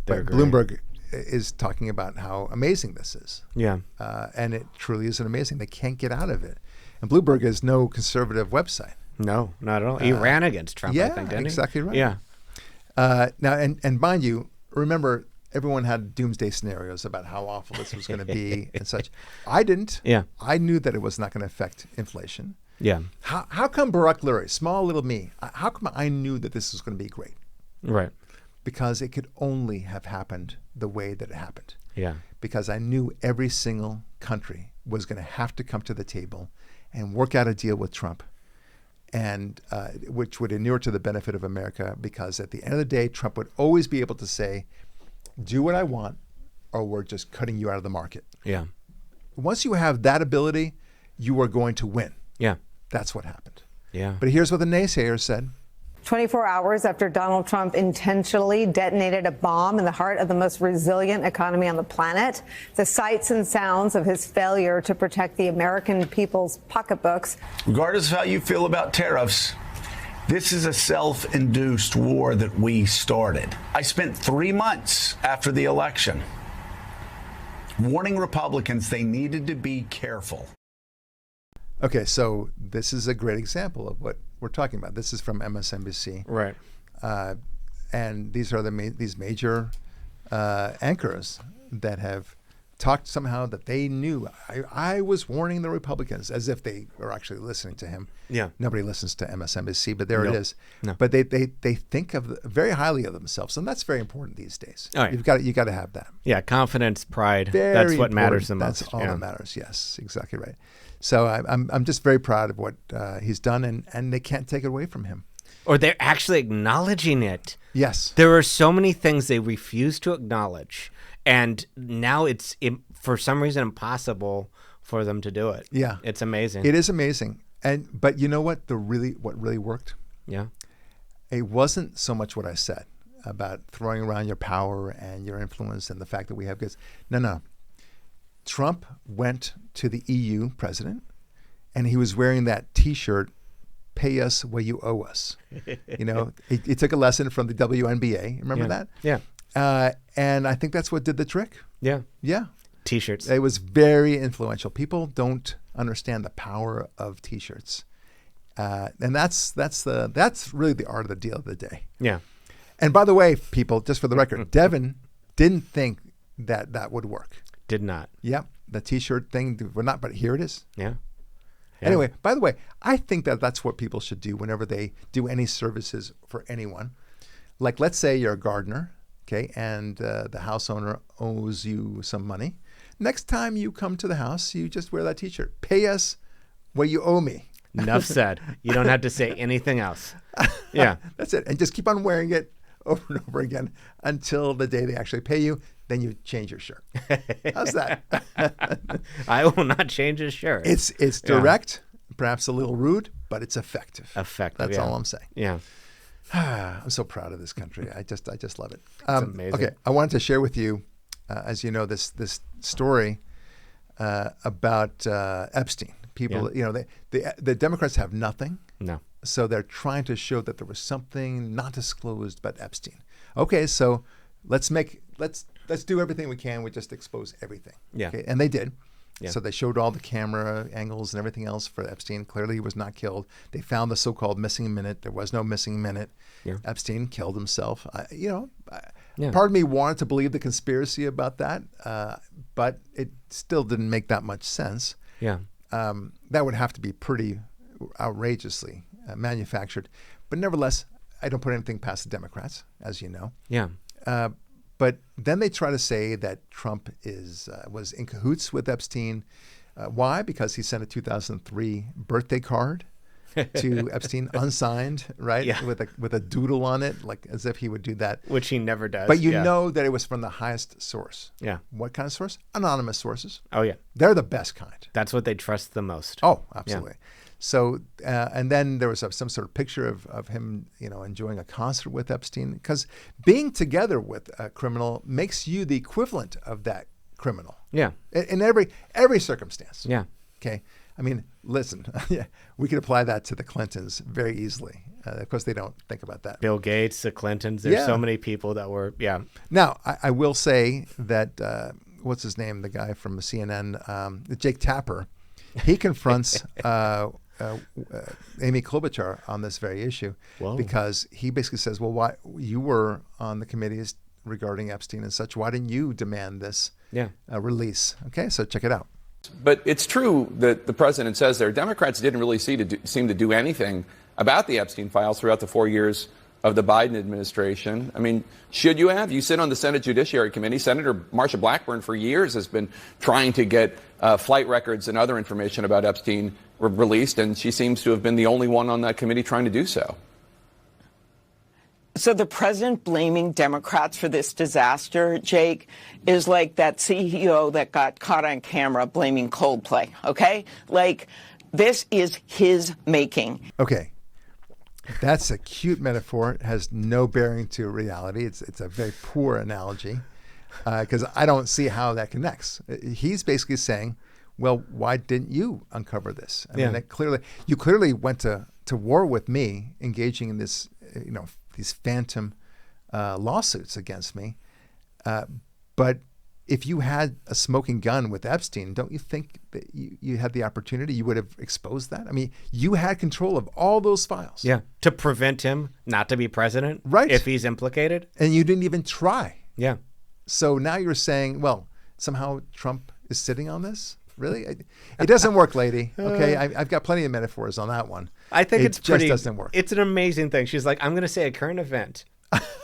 [SPEAKER 1] But Bloomberg is talking about how amazing this is.
[SPEAKER 2] Yeah.
[SPEAKER 1] And it truly is amazing. They can't get out of it. And Bloomberg is no conservative website.
[SPEAKER 2] No, not at all. He ran against Trump, I think, didn't he?
[SPEAKER 1] Exactly right.
[SPEAKER 2] Yeah.
[SPEAKER 1] Now, and mind you, remember, everyone had doomsday scenarios about how awful this was going to be and such. I didn't.
[SPEAKER 2] Yeah.
[SPEAKER 1] I knew that it was not going to affect inflation.
[SPEAKER 2] Yeah.
[SPEAKER 1] How come Barak Lurie, small little me, how come I knew that this was going to be great?
[SPEAKER 2] Right.
[SPEAKER 1] Because it could only have happened the way that it happened.
[SPEAKER 2] Yeah.
[SPEAKER 1] Because I knew every single country was going to have to come to the table and work out a deal with Trump, and which would inure to the benefit of America, because at the end of the day, Trump would always be able to say, do what I want, or we're just cutting you out of the market.
[SPEAKER 2] Yeah.
[SPEAKER 1] Once you have that ability, you are going to win.
[SPEAKER 2] Yeah.
[SPEAKER 1] That's what happened.
[SPEAKER 2] Yeah.
[SPEAKER 1] But here's what the naysayers said.
[SPEAKER 12] 24 hours after Donald Trump intentionally detonated a bomb in the heart of the most resilient economy on the planet, the sights and sounds of his failure to protect the American people's pocketbooks.
[SPEAKER 13] Regardless of how you feel about tariffs, this is a self-induced war that we started. I spent 3 months after the election warning Republicans they needed to be careful.
[SPEAKER 1] Okay, so this is a great example of what we're talking about. This is from MSNBC.
[SPEAKER 2] Right.
[SPEAKER 1] And these are these major anchors that have talked somehow that they knew. I was warning the Republicans, as if they were actually listening to him.
[SPEAKER 2] Yeah.
[SPEAKER 1] Nobody listens to MSNBC, but there it is.
[SPEAKER 2] No.
[SPEAKER 1] But they think very highly of themselves, and that's very important these days.
[SPEAKER 2] Oh, yeah.
[SPEAKER 1] You got to have that.
[SPEAKER 2] Yeah, confidence, pride.
[SPEAKER 1] Very
[SPEAKER 2] that's what
[SPEAKER 1] important.
[SPEAKER 2] matters the most.
[SPEAKER 1] That's all that matters. Yes, exactly right. So I'm just very proud of what he's done, and they can't take it away from him.
[SPEAKER 2] Or they're actually acknowledging it.
[SPEAKER 1] Yes.
[SPEAKER 2] There are so many things they refuse to acknowledge, and now it's for some reason impossible for them to do it.
[SPEAKER 1] Yeah.
[SPEAKER 2] It's amazing.
[SPEAKER 1] It is amazing. But you know what? What really worked?
[SPEAKER 2] Yeah.
[SPEAKER 1] It wasn't so much what I said about throwing around your power and your influence and the fact that we have goods. No. Trump went to the EU president, and he was wearing that T-shirt, "Pay us what you owe us." You know, he took a lesson from the WNBA. Remember that?
[SPEAKER 2] Yeah.
[SPEAKER 1] And I think that's what did the trick.
[SPEAKER 2] Yeah.
[SPEAKER 1] Yeah.
[SPEAKER 2] T-shirts.
[SPEAKER 1] It was very influential. People don't understand the power of T-shirts, and that's really the art of the deal of the day.
[SPEAKER 2] Yeah.
[SPEAKER 1] And by the way, people, just for the record, Devin didn't think that would work.
[SPEAKER 2] Did not.
[SPEAKER 1] Yep. The T-shirt thing would not, but here it is.
[SPEAKER 2] Yeah.
[SPEAKER 1] Anyway, by the way, I think that's what people should do whenever they do any services for anyone. Like, let's say you're a gardener, okay, and the house owner owes you some money. Next time you come to the house, you just wear that T-shirt. Pay us what you owe me.
[SPEAKER 2] Enough said. You don't have to say anything else. Yeah.
[SPEAKER 1] That's it. And just keep on wearing it over and over again until the day they actually pay you. Then you change your shirt. How's that?
[SPEAKER 2] I will not change his shirt.
[SPEAKER 1] It's direct, perhaps a little rude, but it's effective.
[SPEAKER 2] Effective.
[SPEAKER 1] That's all I'm saying.
[SPEAKER 2] Yeah.
[SPEAKER 1] I'm so proud of this country. I just love it.
[SPEAKER 2] Amazing.
[SPEAKER 1] Okay, I wanted to share with you, as you know, this story about Epstein. People, the Democrats have nothing.
[SPEAKER 2] No.
[SPEAKER 1] So they're trying to show that there was something not disclosed about Epstein. Okay, so let's do everything we can. We just expose everything.
[SPEAKER 2] Yeah.
[SPEAKER 1] Okay? And they did.
[SPEAKER 2] Yeah.
[SPEAKER 1] So they showed all the camera angles and everything else for Epstein. Clearly, he was not killed. They found the so-called missing minute. There was no missing minute.
[SPEAKER 2] Yeah.
[SPEAKER 1] Epstein killed himself. Part of me wanted to believe the conspiracy about that, but it still didn't make that much sense.
[SPEAKER 2] Yeah.
[SPEAKER 1] That would have to be pretty outrageously manufactured. But nevertheless, I don't put anything past the Democrats, as you know.
[SPEAKER 2] Yeah.
[SPEAKER 1] But then they try to say that Trump was in cahoots with Epstein. Why? Because he sent a 2003 birthday card to Epstein, unsigned, right?
[SPEAKER 2] Yeah.
[SPEAKER 1] With a doodle on it, like as if he would do that.
[SPEAKER 2] Which he never does.
[SPEAKER 1] But you know that it was from the highest source.
[SPEAKER 2] Yeah.
[SPEAKER 1] What kind of source? Anonymous sources.
[SPEAKER 2] Oh, yeah.
[SPEAKER 1] They're the best kind.
[SPEAKER 2] That's what they trust the most.
[SPEAKER 1] Oh, absolutely. Yeah. So, and then there was some sort of picture of him, enjoying a concert with Epstein, because being together with a criminal makes you the equivalent of that criminal.
[SPEAKER 2] Yeah.
[SPEAKER 1] In every circumstance.
[SPEAKER 2] Yeah.
[SPEAKER 1] Okay. I mean, listen, we could apply that to the Clintons very easily. Of course, they don't think about that.
[SPEAKER 2] Bill Gates, the Clintons, there's so many people that were,
[SPEAKER 1] Now, I will say that, what's his name? The guy from CNN, Jake Tapper, he confronts Amy Klobuchar on this very issue.
[SPEAKER 2] Whoa.
[SPEAKER 1] Because he basically says, well, why you were on the committees regarding Epstein and such, why didn't you demand this release? Okay, so check it out.
[SPEAKER 14] But it's true that the president says there, Democrats didn't really seem to do anything about the Epstein files throughout the 4 years of the Biden administration. I mean, should you have? You sit on the Senate Judiciary Committee. Senator Marsha Blackburn for years has been trying to get flight records and other information about Epstein released, and she seems to have been the only one on that committee trying to do so.
[SPEAKER 15] So the president blaming Democrats for this disaster, Jake, is like that CEO that got caught on camera blaming Coldplay, okay? Like, this is his making.
[SPEAKER 1] Okay. That's a cute metaphor. It has no bearing to reality. It's a very poor analogy because I don't see how that connects. He's basically saying, well, why didn't you uncover this? I mean, you clearly went to war with me, engaging in this, these phantom lawsuits against me. But if you had a smoking gun with Epstein, don't you think that you had the opportunity, you would have exposed that? I mean, you had control of all those files.
[SPEAKER 2] Yeah, to prevent him not to be president,
[SPEAKER 1] right?
[SPEAKER 2] If he's implicated.
[SPEAKER 1] And you didn't even try.
[SPEAKER 2] Yeah.
[SPEAKER 1] So now you're saying, well, somehow Trump is sitting on this? Really? It doesn't work, lady. Okay, I've got plenty of metaphors on that one.
[SPEAKER 2] I think it
[SPEAKER 1] just doesn't work.
[SPEAKER 2] It's an amazing thing. She's like, I'm going to say a current event,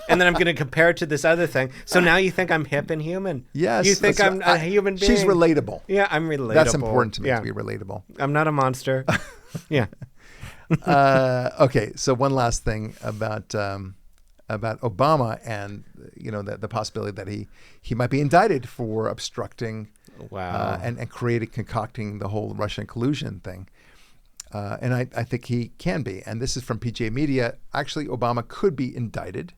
[SPEAKER 2] and then I'm going to compare it to this other thing. So now you think I'm hip and human?
[SPEAKER 1] Yes.
[SPEAKER 2] You think I'm a human being?
[SPEAKER 1] She's relatable.
[SPEAKER 2] Yeah, I'm relatable.
[SPEAKER 1] That's important to me, to be relatable.
[SPEAKER 2] I'm not a monster. Yeah.
[SPEAKER 1] Okay, so one last thing about Obama and the possibility that he might be indicted for obstructing.
[SPEAKER 2] Wow.
[SPEAKER 1] And concocting the whole Russian collusion thing. And I think he can be. And this is from PJ Media. Actually, Obama could be indicted.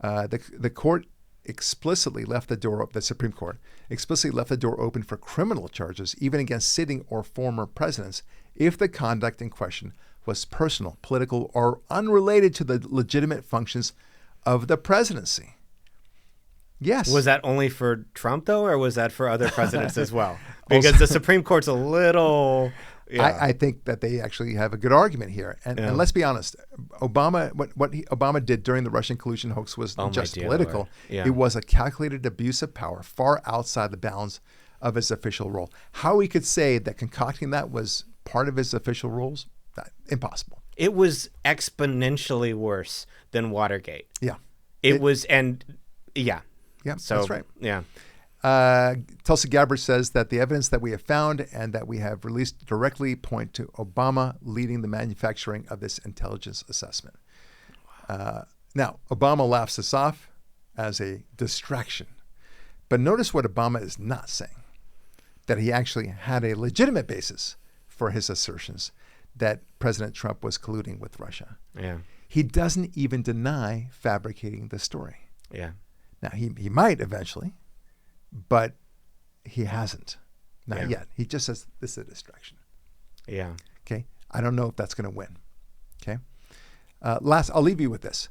[SPEAKER 1] The court explicitly left the door up, the Supreme Court explicitly left the door open for criminal charges, even against sitting or former presidents, if the conduct in question was personal, political, or unrelated to the legitimate functions of the presidency. Yes.
[SPEAKER 2] Was that only for Trump, though, or was that for other presidents as well? Because the Supreme Court's a little... Yeah.
[SPEAKER 1] I think that they actually have a good argument here. And let's be honest, Obama, what Obama did during the Russian collusion hoax was just political.
[SPEAKER 2] Yeah.
[SPEAKER 1] It was a calculated abuse of power far outside the bounds of his official role. How he could say that concocting that was part of his official roles, impossible.
[SPEAKER 2] It was exponentially worse than Watergate.
[SPEAKER 1] Yeah.
[SPEAKER 2] It was, and yeah.
[SPEAKER 1] Yeah,
[SPEAKER 2] so,
[SPEAKER 1] that's right.
[SPEAKER 2] Yeah.
[SPEAKER 1] Tulsi Gabbard says that the evidence that we have found and that we have released directly point to Obama leading the manufacturing of this intelligence assessment. Now, Obama laughs this off as a distraction. But notice what Obama is not saying, that he actually had a legitimate basis for his assertions that President Trump was colluding with Russia.
[SPEAKER 2] Yeah.
[SPEAKER 1] He doesn't even deny fabricating the story.
[SPEAKER 2] Yeah.
[SPEAKER 1] Now, he might eventually, but he hasn't. Not yet. He just says this is a distraction.
[SPEAKER 2] Yeah.
[SPEAKER 1] Okay. I don't know if that's going to win. Okay. Last, I'll leave you with this.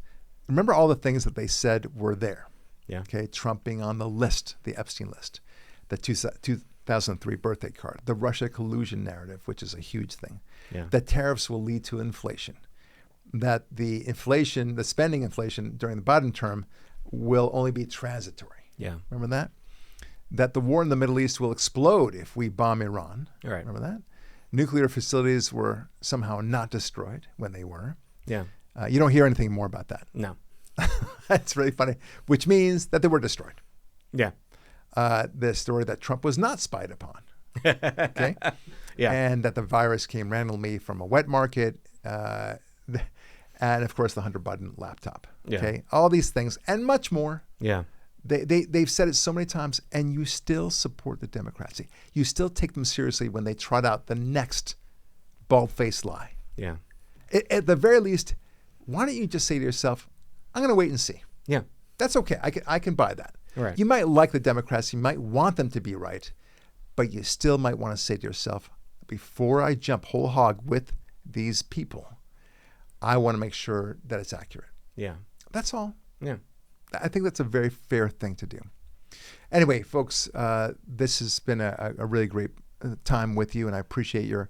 [SPEAKER 1] Remember all the things that they said were there.
[SPEAKER 2] Yeah.
[SPEAKER 1] Okay. Trump being on the list, the Epstein list, the 2003 birthday card, the Russia collusion narrative, which is a huge thing.
[SPEAKER 2] Yeah.
[SPEAKER 1] That tariffs will lead to inflation. That the inflation, the spending inflation during the Biden term will only be transitory.
[SPEAKER 2] Yeah.
[SPEAKER 1] Remember that? That the war in the Middle East will explode if we bomb Iran.
[SPEAKER 2] Right.
[SPEAKER 1] Remember that? Nuclear facilities were somehow not destroyed when they were.
[SPEAKER 2] Yeah.
[SPEAKER 1] You don't hear anything more about that.
[SPEAKER 2] No.
[SPEAKER 1] That's really funny, which means that they were destroyed.
[SPEAKER 2] Yeah.
[SPEAKER 1] The story that Trump was not spied upon. Okay?
[SPEAKER 2] Yeah.
[SPEAKER 1] And that the virus came randomly from a wet market. And, of course, the Hunter Biden laptop.
[SPEAKER 2] Yeah.
[SPEAKER 1] Okay? All these things and much more.
[SPEAKER 2] Yeah.
[SPEAKER 1] They've said it so many times, and you still support the Democrats. You still take them seriously when they trot out the next bald-faced lie.
[SPEAKER 2] Yeah.
[SPEAKER 1] At the very least, why don't you just say to yourself, I'm going to wait and see.
[SPEAKER 2] Yeah.
[SPEAKER 1] That's okay. I can buy that.
[SPEAKER 2] Right.
[SPEAKER 1] You might like the Democrats. You might want them to be right, but you still might want to say to yourself, before I jump whole hog with these people, I want to make sure that it's accurate.
[SPEAKER 2] Yeah.
[SPEAKER 1] That's all.
[SPEAKER 2] Yeah.
[SPEAKER 1] I think that's a very fair thing to do. Anyway, folks, this has been a really great time with you, and I appreciate your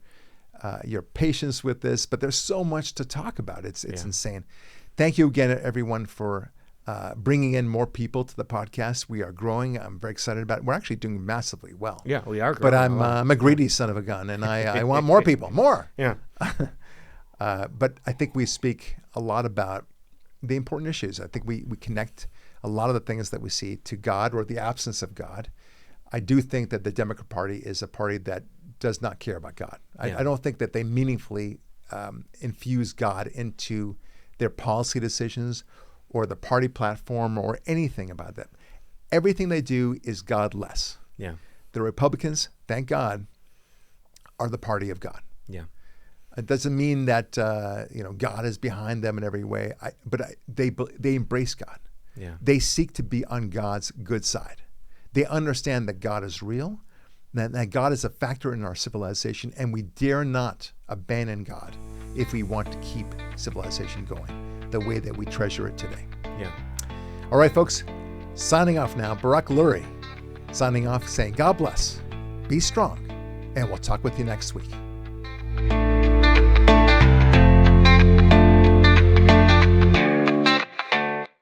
[SPEAKER 1] patience with this. But there's so much to talk about. It's insane. Thank you again, everyone, for bringing in more people to the podcast. We are growing. I'm very excited about it. We're actually doing massively well.
[SPEAKER 2] Yeah, we are growing.
[SPEAKER 1] But I'm a greedy son of a gun, and I want more people, more.
[SPEAKER 2] Yeah.
[SPEAKER 1] But I think we speak a lot about the important issues. I think we connect a lot of the things that we see to God or the absence of God. I do think that the Democrat Party is a party that does not care about God. I don't think that they meaningfully infuse God into their policy decisions or the party platform or anything about that. Everything they do is godless.
[SPEAKER 2] Yeah.
[SPEAKER 1] The Republicans, thank God, are the party of God.
[SPEAKER 2] Yeah.
[SPEAKER 1] It doesn't mean that God is behind them in every way, but they embrace God.
[SPEAKER 2] Yeah.
[SPEAKER 1] They seek to be on God's good side. They understand that God is real, that God is a factor in our civilization, and we dare not abandon God if we want to keep civilization going the way that we treasure it today.
[SPEAKER 2] Yeah.
[SPEAKER 1] All right, folks, signing off now. Barak Lurie signing off saying, God bless, be strong, and we'll talk with you next week.